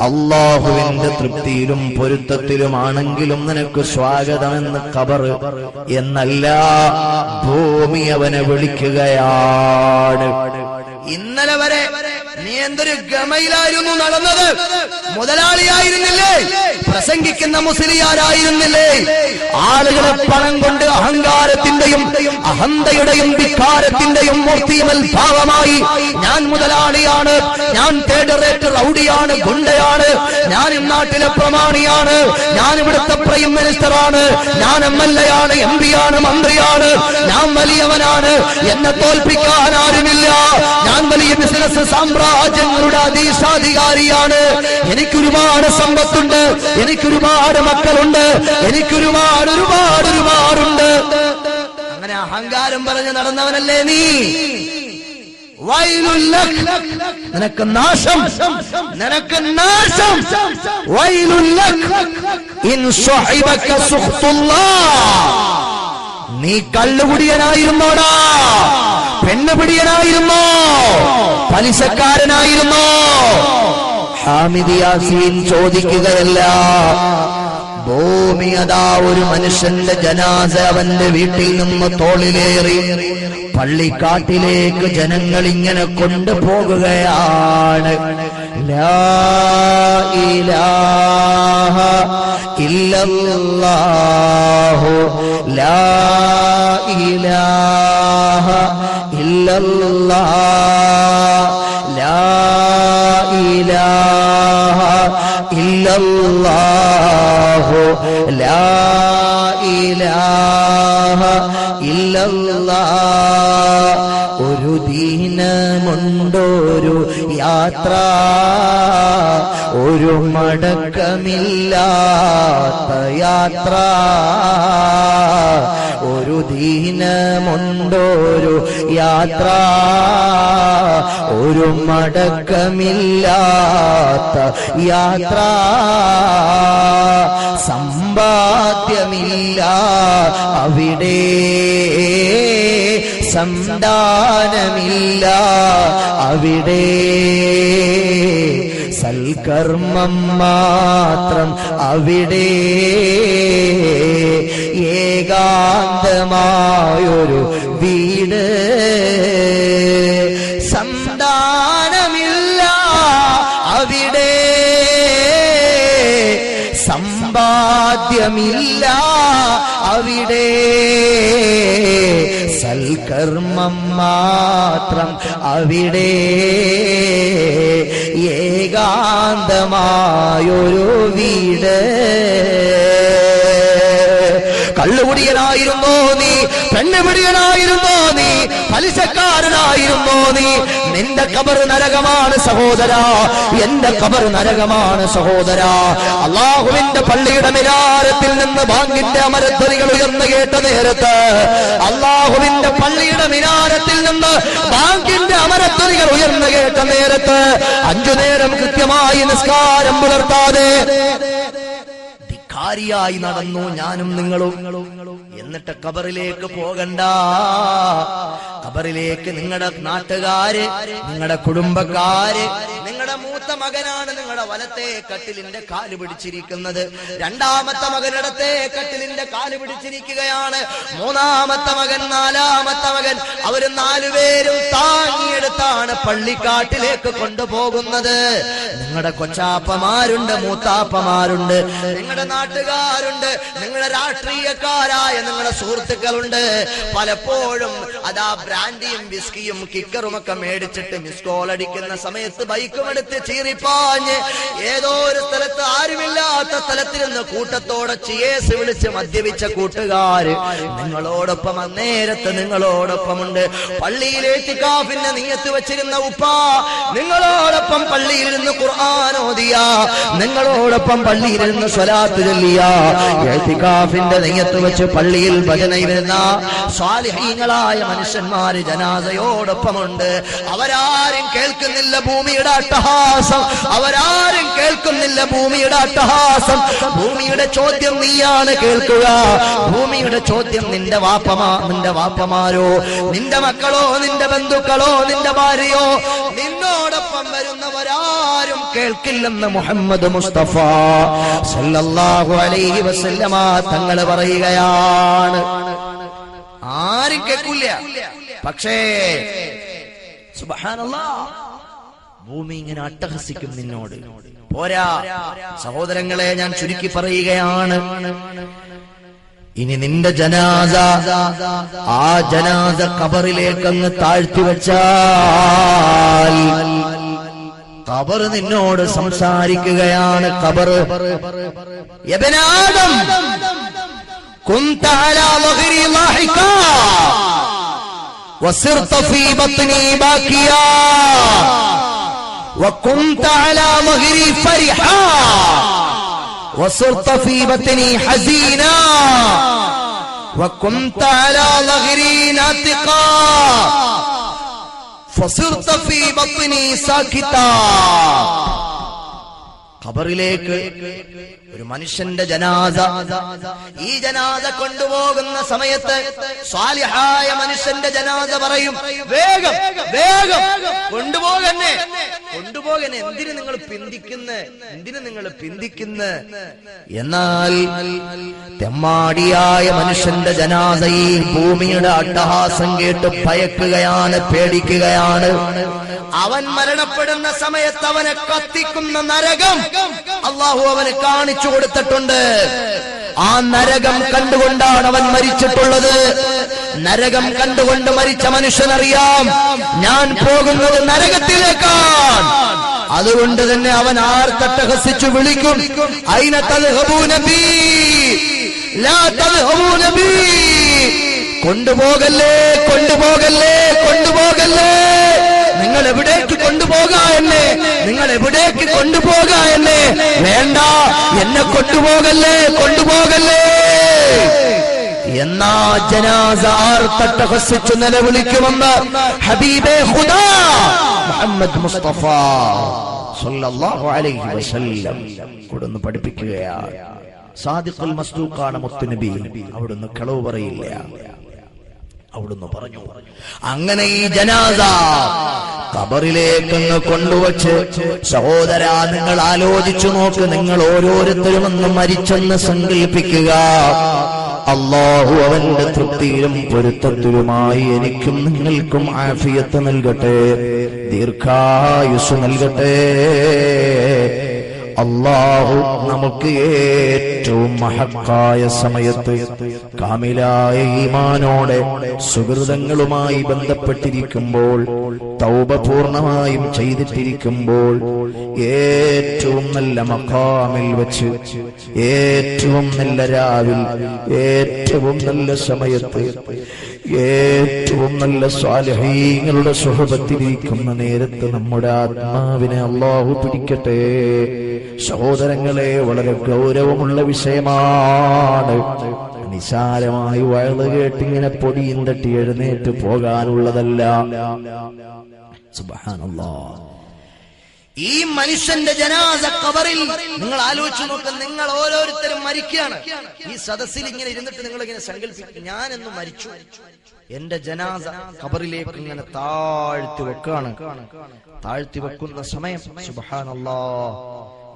അല്ലാഹുവിന്റെ തൃപ്തിയിലും പൊരുത്തത്തിലുമാണെങ്കിലും നിനക്ക് സ്വാഗതമെന്ന് ഖബർ എന്നല്ല, ഭൂമി അവനെ വിളിക്കുകയാണ്. ഇന്നലെ വരെ നീ എന്തൊരു ഗമയിലായിരുന്നു നടന്നത്? മുതലാളിയായിരുന്നില്ലേ? പ്രസംഗിക്കുന്ന മുസ്ലിയാരായിരുന്നില്ലേ? ആളുകളെ പണം കൊണ്ട് അഹങ്കാരത്തിന്റെയും അഹന്തയുടെയും ധിക്കാരത്തിന്റെയും മൂർത്തിമൽ ഭാവമായി ഞാൻ മുതലാളിയാണ്, ഞാൻ തേർഡ് റേറ്റ് റൗഡിയാണ്, ഗുണ്ടയാണ്, ഞാൻ നാട്ടിലെ പ്രമാണിയാണ്, ഞാൻ ഇവിടുത്തെ പ്രൈം മിനിസ്റ്ററാണ്, ഞാൻ MLA ആണ്, MP ആണ്, മന്ത്രിയാണ്, ഞാൻ വലിയവനാണ്, എന്നെ തോൽപ്പിക്കാൻ ആരുമില്ല, ഞാൻ വലിയ ബിസിനസ് സാമ്രാജ്യങ്ങളുടെ അധീശാധികാരിയാണ്, എനിക്കൊരുപാട് സമ്പത്തുണ്ട്, എനിക്കൊരുപാട് മക്കളുണ്ട്, എനിക്കൊരുപാടുണ്ട്. അങ്ങനെ അഹങ്കാരം പറഞ്ഞ് നടന്നവനല്ലേ നീ? നിനക്ക് നാശം, നിനക്ക് നാശം. നീ കള്ളുകുടിയനായിരുന്നോടാ? പെണ്ണുപിടിയനായിരുന്നോ? പലിശക്കാരനായിരുന്നോ? ഹാമിദ് യാസീൻ ചോദിക്കുകയല്ല, ഭൂമി അതാ ഒരു മനുഷ്യന്റെ ജനാസ അവന്റെ വീട്ടിൽ നിന്ന് തോളിലേറി പള്ളിക്കാട്ടിലേക്ക് ജനങ്ങൾ ഇങ്ങനെ കൊണ്ടുപോകുകയാണ്. ലാ ഇലാഹ ഇല്ലല്ലാഹു, ലാ ഇലാഹ ഇല്ലല്ലാഹ്, ലാ ഇലാഹ ഇല്ലല്ലാഹു, ലാ ഇലാഹ ഇല്ലല്ലാഹ്. ഒരു ദീനമുണ്ടൊരു യാത്ര, ഒരു മടക്കമില്ലാത്ത യാത്ര. ഒരു ദീനമുണ്ടൊരു യാത്ര, ഒരു മടക്കമില്ലാത്ത യാത്ര. സമ്പാദ്യമില്ല അവിടെ, സന്താനമില്ല അവിടെ, സൽക്കർമ്മം മാത്രം അവിടെ, ഏകാന്തമായൊരു വീട്. സന്താനമില്ല അവിടെ, സമ്പാദ്യമില്ല അവിടെ, സൽക്കർമ്മം മാത്രം അവിടെ, ഏകാന്തമായൊരു വീട്. കള്ളുകുടിയനായിരുന്നോ നീ? പെണ്ണുപിടിയനായിരുന്നോ നീ? പലിശക്കാരനായിരുന്നോ നീ? നിന്റെ ഖബർ നരകമാണ് സഹോദരാ, എന്റെ ഖബർ നരകമാണ് സഹോദരാ. അല്ലാഹുവിന്റെ പള്ളിയുടെ മിനാരത്തിൽ നിന്ന് ബാങ്കിന്റെ അമരധ്വനികൾ ഉയർന്നു കേട്ട നേരത്ത്, അല്ലാഹുവിന്റെ പള്ളിയുടെ മിനാരത്തിൽ നിന്ന് ബാങ്കിന്റെ അമരധ്വനികൾ ഉയർന്നു കേട്ട നേരത്ത് 5 നേരം കൃത്യമായി നിസ്കാരം പുലർത്താതെ ായി നടന്നു ഞാനും നിങ്ങളും. എന്നിട്ട് ഖബറിലേക്ക് പോകണ്ട. ഖബറിലേക്ക് നിങ്ങളുടെ നാട്ടുകാര്, നിങ്ങളുടെ കുടുംബക്കാര്, നിങ്ങളുടെ മൂത്ത മകനാണ് നിങ്ങളുടെ വലത്തെ കട്ടിലിന്റെ കാല് പിടിച്ചിരിക്കുന്നത്, രണ്ടാമത്തെ മകനിടത്തെ കട്ടിലിന്റെ കാല് പിടിച്ചിരിക്കുകയാണ്, മൂന്നാമത്തെ മകൻ, നാലാമത്തെ മകൻ, അവര് 4 പേരും താങ്ങിയെടുത്താണ് പള്ളിക്കാട്ടിലേക്ക് കൊണ്ടുപോകുന്നത്. നിങ്ങളുടെ കൊച്ചാപ്പമാരുണ്ട്, മൂത്താപ്പമാരുണ്ട്, നിങ്ങളുടെ നാട്ടുകാരുണ്ട്, നിങ്ങളുടെ രാഷ്ട്രീയക്കാരായ നിങ്ങളുടെ സുഹൃത്തുക്കളുണ്ട്. പലപ്പോഴും അതാ ബ്രാൻഡിയും വിസ്കിയും കിക്കറും ഒക്കെ മേടിച്ചിട്ട് മിസ് കോൾ അടിക്കുന്ന സമയത്ത് ബൈക്കും എടുത്ത് ചീറിപ്പാഞ്ഞ് ഏതോ ഒരു സ്ഥലത്ത് ആരുമില്ലാത്ത സ്ഥലത്തിൽ നിന്ന് കൂട്ടത്തോടെ ചിയേസ് വിളിച്ച് മദ്യപിച്ച കൂട്ടുകാര് നിങ്ങളോടൊപ്പം അന്നേരത്ത് നിങ്ങളോടൊപ്പമുണ്ട്. പള്ളിയിലെ ഇത്തികാഫിന്റെ നിയ്യത്ത് വെച്ചിരുന്ന ഉപ്പ നിങ്ങളോടൊപ്പം പള്ളിയിൽ നിന്ന് ഖുർആൻ ഓതിയ, നിങ്ങളോടൊപ്പം പള്ളിയിൽ നിന്ന് സ്വലാത്ത് ചൊല്ലിയ, ഇത്തികാഫിന്റെ നിയ്യത്ത് വെച്ച് പള്ളിയിൽ ഭജന ഇരുന്ന സ്വാലിഹീങ്ങളായ മനുഷ്യന്മാര് ജനാസയോടൊപ്പമുണ്ട്. അവരാരും കേൾക്കുന്നില്ല ഭൂമിയുടെ അട്ടഹാസം, അവരാരും കേൾക്കുന്നില്ല ഭൂമിയുടെ അട്ടഹാസം. ഭൂമിയുടെ ചോദ്യം നീയാണ് കേൾക്കുക. ഭൂമിയുടെ ചോദ്യം നിന്റെ വാപ്പമാരോ, നിന്റെ മക്കളോ, നിന്റെ ബന്ധുക്കളോ, നിന്റെ ഭാര്യയോ, നിന്നോടൊപ്പം വരുന്നവരാരും കേൾക്കില്ലെന്ന് മുഹമ്മദ് മുസ്തഫ സല്ലല്ലാഹു അലൈഹി വസല്ലമ തങ്ങൾ പറയുകയാണ്. ആരും കേൾക്കില്ല. പക്ഷേ സുബ്ഹാനല്ലാഹ് ഭൂമി ഇങ്ങനെ അട്ടഹസിക്കും നിന്നോട്. പോരാ സഹോദരങ്ങളെ, ഞാൻ ചുരുക്കി പറയുകയാണ്. ഇനി നിന്റെ ജനാസ, ആ ജനാസ ഖബറിലേക്ക് അങ്ങ് താഴ്ത്തി വെച്ചാൽ ഖബർ നിന്നോട് സംസാരിക്കുകയാണ്. ഖബർ ഇബ്നു ആദം കുന്ത അലാ വഗ്രി ലാഹികാ വസിർത ഫീ ബത്നി ബാക്കിയാ وكنت على ظهري فرحا وصرت في بطني حزينا وكنت على ظهري ناطقا فصرت في بطني ساكتا. ഖബറിലേക്ക് ഒരു മനുഷ്യന്റെ ജനാസ, ഈ ജനാസ കൊണ്ടുപോകുന്ന സമയത്ത് സ്വാലിഹായ മനുഷ്യന്റെ ജനാസ പറയും, വേഗം വേഗം കൊണ്ടുപോകണേ, കൊണ്ടുപോകണേ, എന്തിനു നിങ്ങൾ പിന്തിക്കുന്ന. എന്നാൽ തെമ്മാടിയായ മനുഷ്യന്റെ ജനാസ ഈ ഭൂമിയുടെ അട്ടഹാസം കേട്ട് ഭയക്കുകയാണ്, പേടിക്കുകയാണ്. അവൻ മരണപ്പെടുന്ന സമയത്ത് അവനെ കത്തിക്കുന്ന നരകം അല്ലാഹു അവന് കാണിച്ചു കൊടുത്തിട്ടുണ്ട്. ആ നരകം കണ്ടുകൊണ്ടാണ് അവൻ മരിച്ചിട്ടുള്ളത്. നരകം കണ്ടുകൊണ്ട് മരിച്ച മനുഷ്യനറിയാം, ഞാൻ പോകുന്നത് നരകത്തിലേക്കാണ്. അതുകൊണ്ട് തന്നെ അവൻ ആർത്തട്ടഹസിച്ചു വിളിക്കും, ഐന തദ്ഹബൂന ബീ ലാ തദ്ഹബൂന ബീ, കൊണ്ടുപോകല്ലേ, കൊണ്ടുപോകല്ലേ, കൊണ്ടുപോകല്ലേ, നിങ്ങൾ എവിടേക്ക് കൊണ്ടുപോകാ എന്നെ, നിങ്ങൾ എവിടേക്ക് കൊണ്ടുപോകാ എന്നെ, വേണ്ട, എന്നെ കൊണ്ടുപോകല്ലേ, കൊണ്ടുപോകല്ലേ. എന്നാ ജനാസ ആർത്തട്ടഹസിച്ചു നിലവിളിക്കുമെന്ന് ഹബീബേ ഖുദാ മുഹമ്മദ് മുസ്തഫ സല്ലല്ലാഹു അലൈഹി വസല്ലം കൊടുന്ന് പഠിപ്പിക്കുകയാണ്. സാദിഖുൽ മസ്ദൂഖാണ് മുത്തുനബി, അവിടുന്ന് കളവ് പറയില്ല. അവിടുന്ന് പറഞ്ഞു, അങ്ങനെ ഈ ജനാസ ഖബറിലേക്കങ്ങ് കൊണ്ടുവച്ച്, സഹോദരാ നിങ്ങൾ ആലോചിച്ചു നോക്ക്, നിങ്ങൾ ഓരോരുത്തരും ഒന്ന് മരിച്ചെന്ന് സങ്കല്പിക്കുക. അല്ലാഹു അവന്റെ തൃപ്തിയിലും പൊരുത്തത്തിലുമായി എനിക്കും നിങ്ങൾക്കും ആഫിയത്ത് നൽകട്ടെ, ദീർഘായുസ് നൽകട്ടെ. അല്ലാഹു നമുക്ക് ഏറ്റവും മഹത്തായ സമയത്ത് കാമിലായ ഈമാനോടെ സുഹൃതങ്ങളുമായി ബന്ധപ്പെട്ടിരിക്കുമ്പോൾ, തൗബ പൂർണ്ണമായും ചെയ്തിട്ടിരിക്കുമ്പോൾ, ഏറ്റവും നല്ല മഖാമിൽ വെച്ച്, ഏറ്റവും നല്ല രാവിൽ, ഏറ്റവും നല്ല സമയത്ത്, ഏറ്റവും നല്ല സ്വാലിഹീങ്ങളുടെ സുഹബത്തിലിരിക്കുന്ന നേരത്ത് നമ്മുടെ ആത്മാവിനെ അല്ലാഹു പിടിക്കട്ടെ. സഹോദരങ്ങളെ, വളരെ ഗൗരവമുള്ള വിഷയമാണ്. നിസാരമായി വയറ് കേട്ടിങ്ങനെ പൊടിയും തട്ടി എഴുന്നേറ്റ് പോകാനുള്ളതല്ല. സുബ്ഹാനല്ലാഹ്. ഈ മനുഷ്യന്റെ ജനാസ ഖബറിൽ നിങ്ങൾ ആലോചിച്ചു നോക്കുക. നിങ്ങൾ ഓരോരുത്തരും മരിക്കുകയാണ്. ഈ സദസ്സിൽ ഇങ്ങനെ ഇരുന്നിട്ട് നിങ്ങൾ ഇങ്ങനെ സങ്കല്പിക്കും, ഞാനെന്ന് മരിച്ചു, എന്റെ ജനാസ ഖബറിലേക്ക് ഇങ്ങനെ താഴ്ത്തി വെക്കാണ്. താഴ്ത്തി വെക്കുന്ന സമയം സുബ്ഹാനല്ലാഹ്,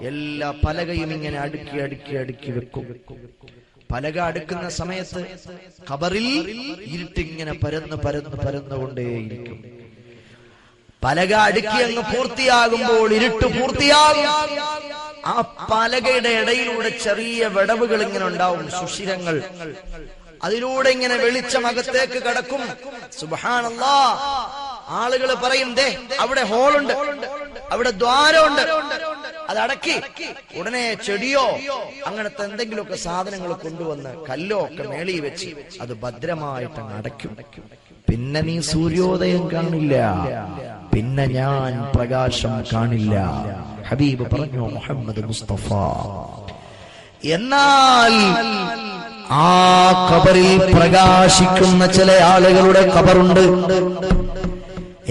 എല്ലാ പലകയും ഇങ്ങനെ അടുക്കി അടുക്കി അടുക്കി വെക്കും. പലക അടുക്കുന്ന സമയത്ത് ഖബറിൽ ഇരുട്ടിങ്ങനെ പരന്നുകൊണ്ടേയിരിക്കും. പലക അടുക്കി അങ്ങ് പൂർത്തിയാകുമ്പോൾ ഇരുട്ട് പൂർത്തിയാകും. ആ പലകയുടെ ഇടയിലൂടെ ചെറിയ വിടവുകൾ ഇങ്ങനെ ഉണ്ടാവും, സുഷിരങ്ങൾ. അതിലൂടെ ഇങ്ങനെ വെളിച്ചം അകത്തേക്ക് കടക്കും. സുബ്ഹാനല്ലാഹ്. ആളുകൾ പറയും, ദേ അവിടെ ഹോളുണ്ട്, അവിടെ ദ്വാരമുണ്ട്, അത് അടക്കി. ഉടനെ ചെടിയോ അങ്ങനത്തെ എന്തെങ്കിലുമൊക്കെ സാധനങ്ങൾ കൊണ്ടുവന്ന് കല്ലോ ഒക്കെ മേളി വെച്ച് അത് ഭദ്രമായിട്ട് അങ്ങ് അടയ്ക്കും. പിന്നെ നീ സൂര്യോദയം കാണില്ല, പിന്നെ ഞാൻ പ്രകാശം കാണില്ല. ഹബീബ് പറഞ്ഞു, മുഹമ്മദ് മുസ്തഫ. എന്നാൽ ആ ഖബറിൽ പ്രകാശിക്കുന്ന ചില ആളുകളുടെ ഖബറുണ്ട്.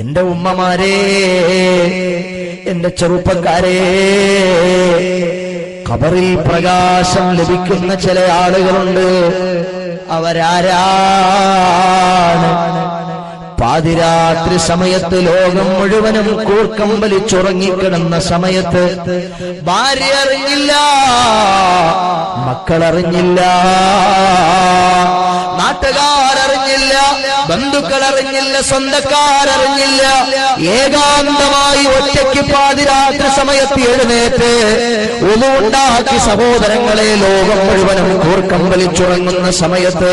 എന്റെ ഉമ്മമാരെ, എന്റെ ചെറുപ്പക്കാരെ, ഖബറിൽ പ്രകാശം ലഭിക്കുന്ന ചില ആളുകളുണ്ട്. അവരാരാണ്? പാതിരാത്രി സമയത്ത് ലോകം മുഴുവനും കൂർക്കം വലിച്ചുറങ്ങിക്കിടന്ന സമയത്ത് ഭാര്യ അറിഞ്ഞില്ല, മക്കളറിഞ്ഞില്ല, നാട്ടുകാരറിഞ്ഞില്ല, ബന്ധുക്കളറിഞ്ഞില്ല, സ്വന്തക്കാരറിഞ്ഞില്ല. ഏകാന്തമായി ഒറ്റയ്ക്ക് പാതിരാത്രി സമയത്ത് എഴുന്നേറ്റ് ഉളുണ്ടാക്കി സഹോദരങ്ങളെ ലോകം മുഴുവനും കൂർക്കം വലിച്ചുറങ്ങുന്ന സമയത്ത്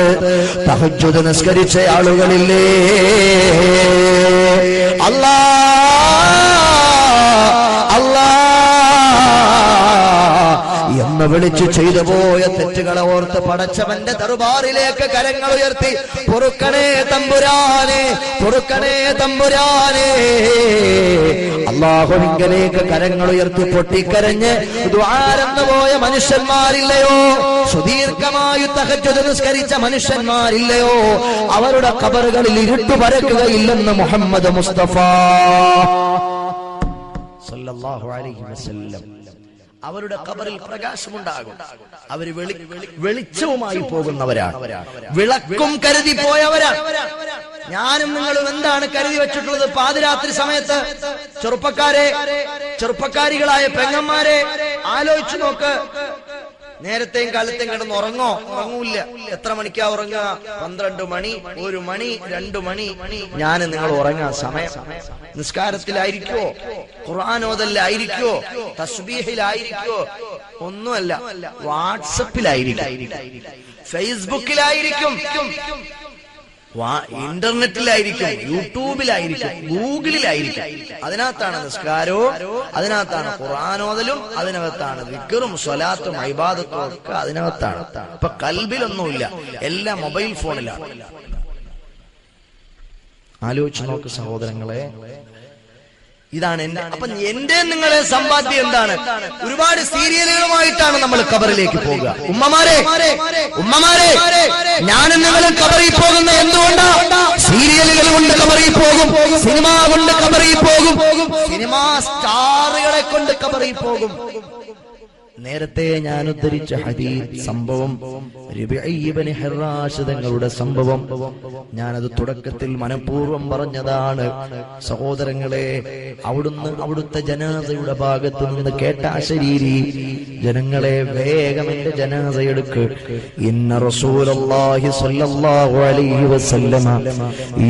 തഹജ്ജുദ് നിസ്കരിച്ച ആളുകളില്ലേ? അല്ലാ അല്ലാ എന്ന് വിളിച്ചു ചെയ്തു പോയ തെറ്റുകളെ ഓർത്ത് പടച്ചവന്റെ ദർബാറിലേക്ക് കരങ്ങൾ ഉയർത്തി, പൊറുക്കണേ തമ്പുരാനെ, പൊറുക്കണേ തമ്പുരാനെ. അല്ലാഹുവിങ്കലേക്ക് കരങ്ങൾ ഉയർത്തി പൊട്ടിക്കരഞ്ഞ് ദുആരന്നു പോയ മനുഷ്യന്മാരില്ലയോ? സുദീർഘമായി തഹജ്ജുദ് നിസ്കരിച്ച മനുഷ്യന്മാരില്ലയോ? അവരുടെ ഖബറുകളിൽ ഇരുട്ട് പരക്കുകയില്ലെന്ന് മുഹമ്മദ് മുസ്തഫ സല്ലല്ലാഹു അലൈഹി വസല്ലം. അവരുടെ ഖബറിൽ പ്രകാശമുണ്ടാകും. അവർ വെളിച്ചവുമായി പോകുന്നവരാണ്, വിളക്കും കരുതി പോയവരാണ്. ഞാനും നിങ്ങളും എന്താണ് കരുതി വെച്ചിട്ടുള്ളത്? പാതിരാത്രി സമയത്ത് ചെറുപ്പക്കാരെ, ചെറുപ്പക്കാരികളായ പെങ്ങന്മാരെ ആലോചിച്ചു നോക്ക്. നേരത്തെയും കാലത്തെയും കിടന്ന് ഉറങ്ങൂല്ല. എത്ര മണിക്കാ ഉറങ്ങുക? 12 മണി, 1 മണി, 2 മണി. ഞാൻ നിങ്ങൾ ഉറങ്ങാൻ സമയം നിസ്കാരത്തിലായിരിക്കോ? ഖുർആൻ ഓതലിലായിരിക്കോ? തസ്ബീഹിലായിരിക്കോ? ഒന്നുമല്ല, വാട്സപ്പിലായിരിക്കും, ഫേസ്ബുക്കിലായിരിക്കും, ഇന്റർനെറ്റിലായിരിക്കും, യൂട്യൂബിലായിരിക്കും, ഗൂഗിളിലായിരിക്കും. അതിനകത്താണ് നിസ്കാരവും, അതിനകത്താണ് ഖുർആനോദലും, അതിനകത്താണ് ദിക്റും സ്വലാത്തും ഇബാദത്തും ഒക്കെ അതിനകത്താണ്. ഇപ്പൊ കൽബിലൊന്നുമില്ല, എല്ലാം മൊബൈൽ ഫോണിലാണ്. ആലോചിച്ച് നോക്ക് സഹോദരങ്ങളെ. ഇതാണ് അപ്പൊ എന്റെ നിങ്ങളെ സമ്പാദ്യം എന്താണ്? ഒരുപാട് സീരിയലുകളുമായിട്ടാണ് നമ്മൾ ഖബറിലേക്ക് പോകുക. ഉമ്മമാരെ, ഞാനും നിങ്ങളും ഖബറിൽ പോകുന്ന എന്തുകൊണ്ടാ? സീരിയലുകൾ കൊണ്ട് ഖബറിൽ പോകും, സിനിമ കൊണ്ട് ഖബറിൽ പോകും, സിനിമാ സ്റ്റാറുകളെ കൊണ്ട് ഖബറിൽ പോകും. നേരത്തെ ഞാൻ ഉദ്ധരിച്ച ഹദീസ് സംഭവം, റബീഇ ഇബ്നു ഹിറാശ് തങ്ങളുടെ സംഭവം, ഞാനത് തുടക്കത്തിൽ മനഃപൂർവ്വം പറഞ്ഞതാണ്. സഹോദരങ്ങളെ, അവിടുത്തെ ജനാസയുടെ ഭാഗത്ത് നിന്ന് കേട്ട അശരീരി ജനങ്ങളെ, വേഗം എന്റെ ജനാസ എടുക്ക്. ഇന്ന റസൂലുള്ളാഹി സ്വല്ലല്ലാഹു അലൈഹി വസല്ലമ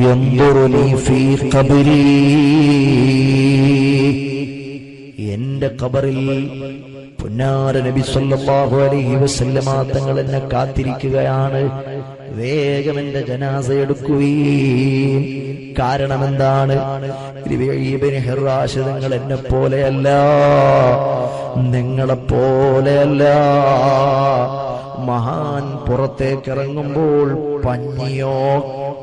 യൻദുറു ലീ ഫീ ഖബരി, എന്റെ ഖബറിൽ പുന്നാര നബി സല്ലല്ലാഹു അലൈഹി വസല്ലമ തങ്ങൾ എന്നെ കാത്തിരിക്കുകയാണ്. വേഗം എന്റെ ജനാസ എടുക്കുകയും. കാരണം എന്താണ്? ഇബ്നു ഹിറാശ് തങ്ങൾ എന്നെ പോലെയല്ല, നിങ്ങളെപ്പോലെയല്ല. മഹാൻ പുറത്തേക്ക് ഇറങ്ങുമ്പോൾ പഞ്ഞിയോ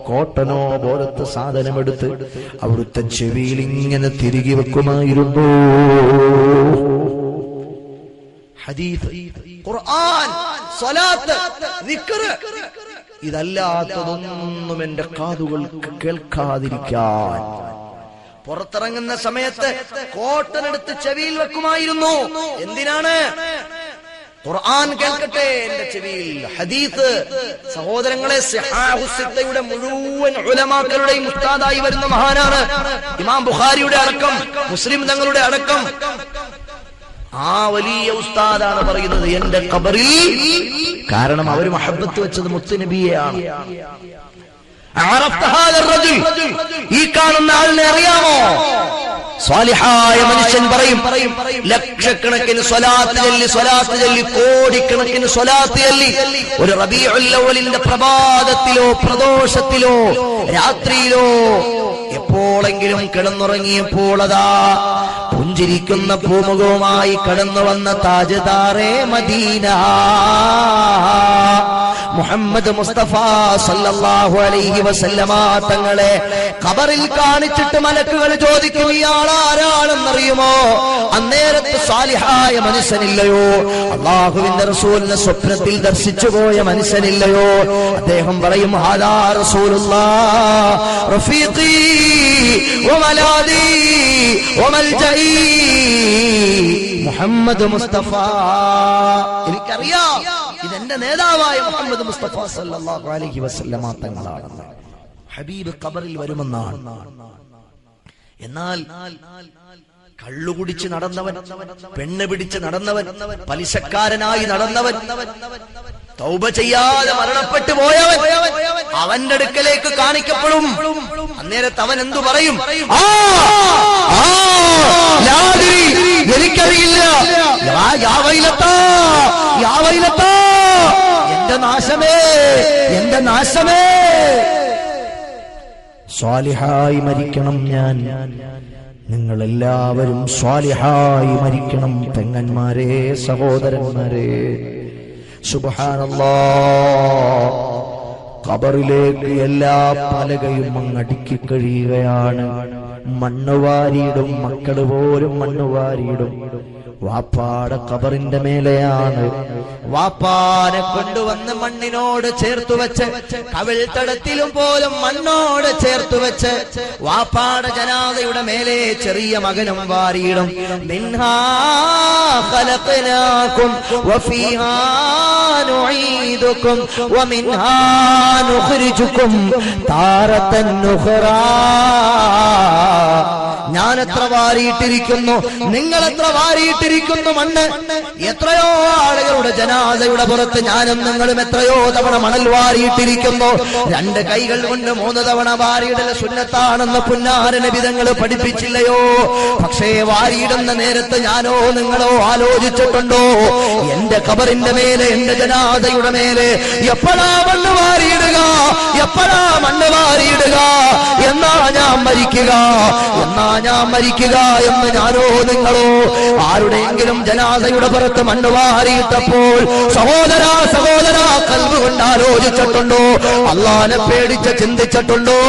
കോട്ടനോ പോലത്തെ സാധനമെടുത്ത് അവിടുത്തെ ചെവിയിൽ ഇങ്ങനെ തിരികെ വെക്കുമായിരുന്നു. ഹദീസ്, ഖുർആൻ, സ്വലാത്ത്, ദിക്ർ, ഇതല്ലാത്തതൊന്നും എന്റെ കാതുകൾക്ക് കേൾക്കാതിരിക്കാൻ പുറത്തിറങ്ങുന്ന സമയത്ത് കോട്ടനെടുത്ത് ചെവിയിൽ വെക്കുമായിരുന്നു. എന്തിനാണ്? ഖുർആൻ കേൾക്കട്ടെ എന്റെ ചെവിയിൽ. ഹദീസ്, സഹോദരങ്ങളെ, സിഹാഹു സിത്തയുടെ മുഴുവൻ ഉലമാക്കളുടെയും ഉസ്താദായി വരുന്ന മഹാനാണ് ഇമാം ബുഖാരിയുടെ അടക്കം, മുസ്ലിം തങ്ങളുടെ അടക്കം. ആ വലിയ ഉസ്താദാണ് പറയുന്നത് എന്റെ ഖബറിൽ. കാരണം അവർ മഹബ്ബത്ത് വെച്ചത് മുത്തുനബിയെയാണ്. ഈ കാണുന്ന ആളിനെ അറിയാമോ? സ്വാലിഹായ മനുഷ്യൻ പറയും, ലക്ഷക്കണക്കിന് സ്വലാത്ത് ചൊല്ലി കോടിക്കണക്കിന് സ്വലാത്ത് ചൊല്ലി ഒരു റബീഉൽ അവ്വലിന്റെ പ്രഭാതത്തിലോ പ്രദോഷത്തിലോ രാത്രിയിലോ എപ്പോഴെങ്കിലും കിടന്നുറങ്ങിയപ്പോൾ അതാ പുഞ്ചിരിക്കുന്ന പൂമുഖവുമായി കടന്നു വന്ന താജ്ദാറെ മദീന മുഹമ്മദ് മുസ്തഫ സല്ലല്ലാഹു അലൈഹി വസല്ലമ തങ്ങളെ ഖബറിൽ കാണിച്ചിട്ട് മലക്കുകൾ ചോദിക്കും, ഇയാൾ ആരാണെന്നറിയുമോ? അന്നേരത്ത് സാലിഹായ മനുഷ്യനില്ലയോ? അല്ലാഹുവിന്റെ റസൂലിനെ സ്വപ്നത്തിൽ ദർശിച്ചു പോയ മനുഷ്യനില്ലയോ? അദ്ദേഹം പറയും, ഹാദാ റസൂലുള്ളാഹ് റഫീഖി വമലാദി വമൽജഇ മുഹമ്മദ് മുസ്തഫ. എനിക്കറിയാം ഇതെന്റെ നേതാവായ മുഹമ്മദ് മുസ്തഫ സല്ലല്ലാഹു അലൈഹി വസല്ലമ തങ്ങളാണ്. ഹബീബ് ഖബറിൽ വരുമെന്നാണ്. എന്നാൽ കള്ളുകുടിച്ച് നടന്നവൻ, പെണ്ണ് പിടിച്ച് നടന്നവൻ, പലിശക്കാരനായി നടന്നവൻ, തൗബ ചെയ്യാതെ മരണപ്പെട്ടു പോയവൻ അവന്റെ അടുക്കലേക്ക് കാണിക്കപ്പെടും. അന്നേരത്ത് അവൻ എന്തു പറയും? എനിക്കറിയില്ല, എന്റെ നാശമേ, എന്റെ നാശമേ. സ്വാലിഹായി മരിക്കണം ഞാൻ, നിങ്ങളെല്ലാവരും സ്വാലിഹായി മരിക്കണം. പെങ്ങന്മാരെ, സഹോദരന്മാരെ, സുബ്ഹാനല്ലാഹ്, ഖബറിലേക്ക് എല്ലാ പലകയും അങ്ങടുക്കി കഴിയുകയാണ്. മണ്ണുവാരിയിടും, മക്കള് പോലും മണ്ണുവാരിയിടും. വാപ്പാടെ ഖബറിന്റെ മേലെയാണ്. വാപ്പാനെ കൊണ്ടുവന്ന് മണ്ണിനോട് ചേർത്തു വെച്ച്, കവിൾത്തടത്തിലും പോലും മണ്ണോട് ചേർത്തു വെച്ച് വാപ്പാടെ ജനാദയുടെ മേലെ ചെറിയ മകനും വാരിയിടും. മിൻഹാ ഖലഖനാകും വഫീഹാ നുഈദുകും വമിൻഹാ നുഖ്രിജുകും താറതൻ നുഖ്റാ. ഞാൻ എത്ര വാരിയിട്ടിരിക്കുന്നു, നിങ്ങൾ എത്ര വാരിയിട്ടിരിക്കുന്നു മണ്ണ്. എത്രയോ ആളുകളുടെ ജനാസയുടെ പുറത്ത് ഞാനും നിങ്ങളും എത്രയോ തവണ മണൽ വാരിയിട്ടിരിക്കുന്നു. 2 കൈകൾ കൊണ്ട് 3 തവണ വാരിയിടൽ സുന്നത്താണെന്ന് പുന്നാര നബി തങ്ങൾ പഠിപ്പിച്ചില്ലയോ? പക്ഷേ വാരിയിടുന്ന നേരത്ത് ഞാനോ നിങ്ങളോ ആലോചിച്ചിട്ടുണ്ടോ? എന്റെ ഖബറിന്റെ മേലെ, എന്റെ ജനാസയുടെ മേലെ എപ്പോഴാ മണ്ണ് വാരിയിടുക, എപ്പോഴാ മണ്ണ് വാരിയിടുക? എന്നാ ഞാൻ മരിക്കുക, എന്നാ ഞാൻ മരിക്കുക എന്ന് ഞാനോ നിങ്ങളോ ആരുടെയെങ്കിലും ജനാസയുടെ പുറത്ത് മണ്ണ് വാരിയിട്ടപ്പോൾ സഹോദരാ സഹോദരാ കൽബ് കൊണ്ട് ആലോചിച്ചിട്ടുണ്ടോ? അല്ലാഹുവിനെ പേടിച്ച് ചിന്തിച്ചിട്ടുണ്ടോ?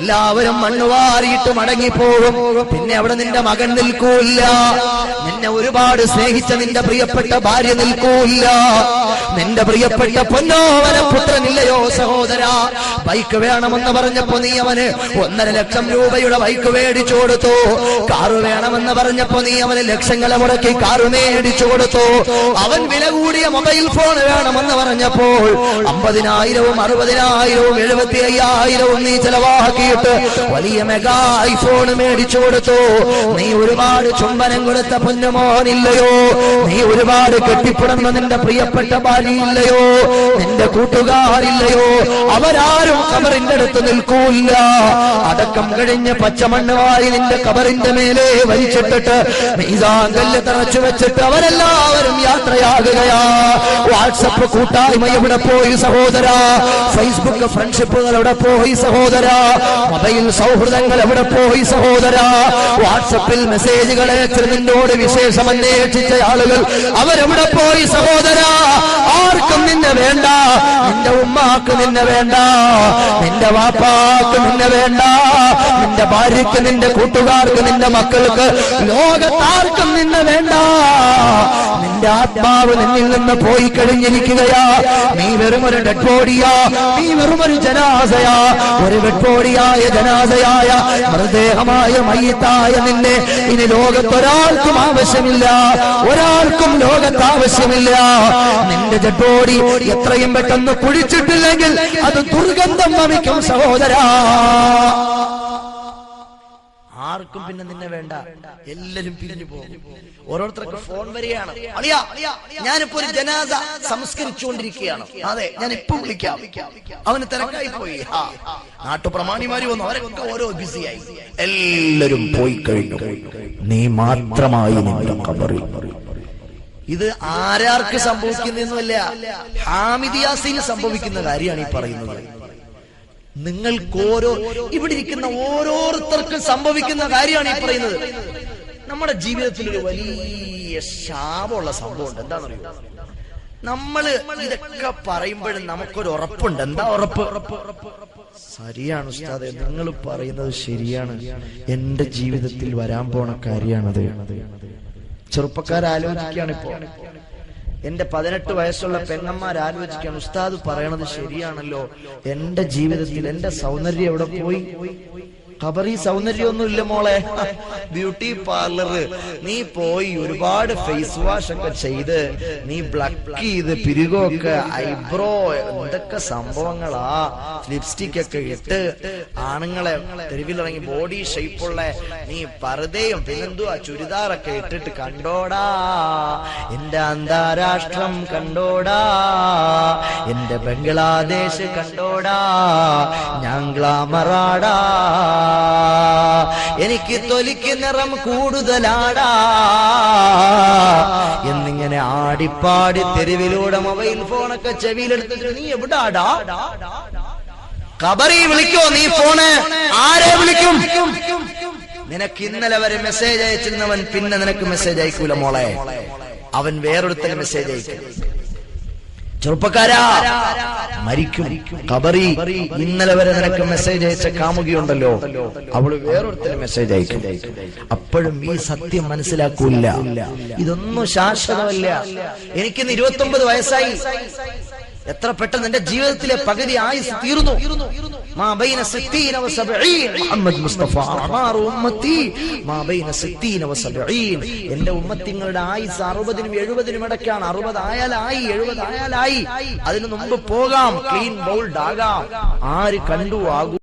എല്ലാവരും മണ്ണ് വാരിയിട്ട് മടങ്ങിപ്പോകും. പിന്നെ അവിടെ നിന്റെ മകൻ നിൽക്കൂല്ല, നിന്നെ ഒരുപാട് സ്നേഹിച്ച നിന്റെ പ്രിയപ്പെട്ട ഭാര്യ നിൽക്കൂല്ല, നിന്റെ പ്രിയപ്പെട്ട പൊന്നോവന പുത്രനില്ലയോ സഹോദരാ? ബൈക്ക് വേണമെന്ന് പറഞ്ഞപ്പോ നീ അവന് 1.5 ലക്ഷം രൂപയുടെ ബൈക്ക് മേടിച്ചു കൊടുത്തു. കാറ് വേണമെന്ന് പറഞ്ഞപ്പോ നീ അവന് ലക്ഷങ്ങളെ മുടക്കി കാറ് മേടിച്ചു കൊടുത്തു. അവൻ വില കൂടിയ മൊബൈൽ ഫോൺ വേണമെന്ന് പറഞ്ഞപ്പോൾ 50,000-ഉം 60,000-ഉം 75,000-ഉം നീ ചെലവാക്കിയിട്ട് വലിയ മെഗാ ഐഫോൺ മേടിച്ചു കൊടുത്തു. നീ ഒരുപാട് ചുംബനം കൊടുത്ത പൊന്നുമോനില്ലയോ? നീ ഒരുപാട് കെട്ടിപ്പിടുന്ന നിന്റെ പ്രിയപ്പെട്ട ഭാര്യയില്ലയോ? നിന്റെ കൂട്ടുകാരില്ലയോ? അവരാരും ഖബറിന്റെ അടുത്ത് നിൽക്കൂല്ല. അടക്കം കഴിഞ്ഞ് പച്ചമണ്ണ് വാരി നിന്റെ ഖബറിന്റെ മേലെ വലിച്ചിട്ടിട്ട് മീസാൻ കല്ല് തറച്ചു വെച്ചിട്ട് അവരെല്ലാവരും യാത്രയാകുകയാ. വാട്സപ്പ് കൂട്ടായ്മ എവിടെ പോയി സഹോദരാ? ഫേസ്ബുക്ക് ഫ്രണ്ട്ഷിപ്പുകൾ എവിടെ പോയി സഹോദരാ? മൊബൈൽ സൗഹൃദങ്ങൾ എവിടെ പോയി സഹോദരാ? വാട്സപ്പിൽ മെസ്സേജുകൾ അയച്ച് നിന്നോട് വിശേഷം അന്വേഷിച്ച ആളുകൾ അവരെവിടെ പോയി സഹോദരാ? ആർക്കും നിന്നെ വേണ്ട, നിന്റെ ഉമ്മാക്ക് നിന്നെ വേണ്ട, നിന്റെ വാപ്പാക്ക് നിന്നെ വേണ്ട, നിന്റെ ഭാര്യക്ക്, നിന്റെ കൂട്ടുകാർക്ക്, നിന്റെ മക്കൾക്ക്, ലോകത്താർക്കും നിന്നെ വേണ്ട. നിന്റെ ആത്മാവ് നിന്നിൽ നിന്ന് പോയി കഴിഞ്ഞിരിക്കുകയാ. നീ വെറുമൊരു ഡെഡ് ബോഡിയാ, നീ വെറുമൊരു ജനാസയാ. ഒരു ഡെഡ് ബോഡിയായ ജനാസയായ മൃതദേഹമായ മയ്യിത്തായ നിന്നെ ഇനി ലോകത്തൊരാൾക്കും ആവശ്യമില്ല, ഒരാൾക്കും ലോകത്ത് ആവശ്യമില്ല. നിന്റെ ഡെഡ് ബോഡി എത്രയും പെട്ടെന്ന് കുഴിച്ചിട്ടില്ലെങ്കിൽ അത് ദുർഗന്ധം വമിക്കും സഹോദരാ. ആർക്കും പിന്നെ നിന്നെ വേണ്ട, എല്ലാരും പിരിഞ്ഞു പോകും. ഓരോരുത്തർക്ക് ഫോൺ വരികയാണ്, അളിയാ ഞാനിപ്പോ ഒരു ജനാസ സംസ്കരിച്ചുകൊണ്ടിരിക്കുകയാണ്, അതെ ഞാൻ ഇപ്പൊ വിളിക്കാം. അവന് തിരക്കായി പോയി. നാട്ടുപ്രമാണിമാര് വന്നു, അവരൊക്കെ ഓരോ ബിസിയായി, എല്ലാരും പോയി കഴിഞ്ഞു, നീ മാത്രമായി നിന്റെ ഖബറിൽ. ഇത് ആരാർക്ക് സംഭവിക്കുന്നൊന്നുമല്ല, ഹാമിദ് യാസീന് സംഭവിക്കുന്ന കാര്യമാണ് ഈ പറയുന്നത്. നിങ്ങൾക്ക് ഇവിടെ ഇരിക്കുന്ന ഓരോരുത്തർക്കും സംഭവിക്കുന്ന കാര്യമാണ് ഈ പറയുന്നത്. നമ്മുടെ ജീവിതത്തിൽ ഒരു വലിയ ശാപമുള്ള സംഭവമുണ്ട്. എന്താണെന്നറിയോ? നമ്മള് ഇതൊക്കെ പറയുമ്പോഴും നമുക്കൊരു ഉറപ്പുണ്ട്. എന്താ ഉറപ്പ്? ശരിയാണ് ഉസ്താദേ, നിങ്ങൾ പറയുന്നത് ശരിയാണ്, എന്റെ ജീവിതത്തിൽ വരാൻ പോണ കാര്യമാണത്. ചെറുപ്പക്കാരാലോചിക്കുകയാണ് ഇപ്പോ, എന്റെ 18 വയസ്സുള്ള പെങ്ങന്മാരാലോചിക്കുകയാണ്, ഉസ്താദ് പറയണത് ശരിയാണല്ലോ, എന്റെ ജീവിതത്തിൽ എന്റെ സൗന്ദര്യം എവിടെ പോയി? ഖബറി സൗന്ദര്യമൊന്നും ഇല്ല മോളെ. ബ്യൂട്ടി പാർലർ നീ പോയി ഒരുപാട് ഫേസ് വാഷ് ഒക്കെ ചെയ്ത് നീ ബ്ലക്ക് ചെയ്ത് പിരികൊക്കെ ഐബ്രോ എന്തൊക്കെ സംഭവങ്ങളാ, ലിപ്സ്റ്റിക് ഒക്കെ ഇട്ട് ആണുങ്ങളെ തെരുവിലിറങ്ങി ബോഡി ഷേപ്പുള്ള നീ പർദ്ദയും പിന്നെന്തുവാ ചുരിദാറൊക്കെ ഇട്ടിട്ട് കണ്ടോടാ, എന്റെ അന്താരാഷ്ട്രം കണ്ടോടാ, എന്റെ ബംഗ്ലാദേശ് കണ്ടോടാ, ഞാൻ ഗ്ലാമറാടാ, എനിക്ക് തൊലിക്ക് നിറം കൂടുതലാടാ എന്നിങ്ങനെ ആടിപ്പാടി തെരുവിലൂടെ മൊബൈൽ ഫോണൊക്കെ ചെവിയിലെടുത്തിട്ട് നീ എവിടാടാ? ഖബറി വിളിക്കോ നീ? ഫോണ് ആരെ വിളിക്കും? നിനക്ക് ഇന്നലെ വരെ മെസ്സേജ് അയച്ചിരുന്നവൻ പിന്നെ നിനക്ക് മെസ്സേജ് അയക്കൂല മോളെ, അവൻ വേറൊരുത്തന് മെസ്സേജ് അയക്കും. ചെറുപ്പക്കാരാ, മരിക്കും. ഖബറി ഇന്നലെ വരെ നിനക്ക് മെസ്സേജ് അയച്ച കാമുകിയുണ്ടല്ലോ, അവള് വേറൊരുത്തന് മെസ്സേജ് അയക്കും. അപ്പോഴും ഈ സത്യം മനസ്സിലാക്കൂല, ഇതൊന്നും ശാശ്വതമല്ല. എനിക്കിന്ന് 29 വയസ്സായി, എത്ര പെട്ടെന്ന് എന്റെ ജീവിതത്തിലെ പകുതി ആയുസ് തീർന്നു. മുഹമ്മദ് മുസ്തഫ എന്റെ ഉമ്മത്തിങ്ങളുടെ ആയുസ് 60-നും 70-നും ഇടയ്ക്കാണ്. 60 ആയാലായി, 70 ആയാലായി, അതിനു മുമ്പ് പോകാം, ക്ലീൻ ബൗൾഡ് ആകാം. ആര് കണ്ടു ആകൂ.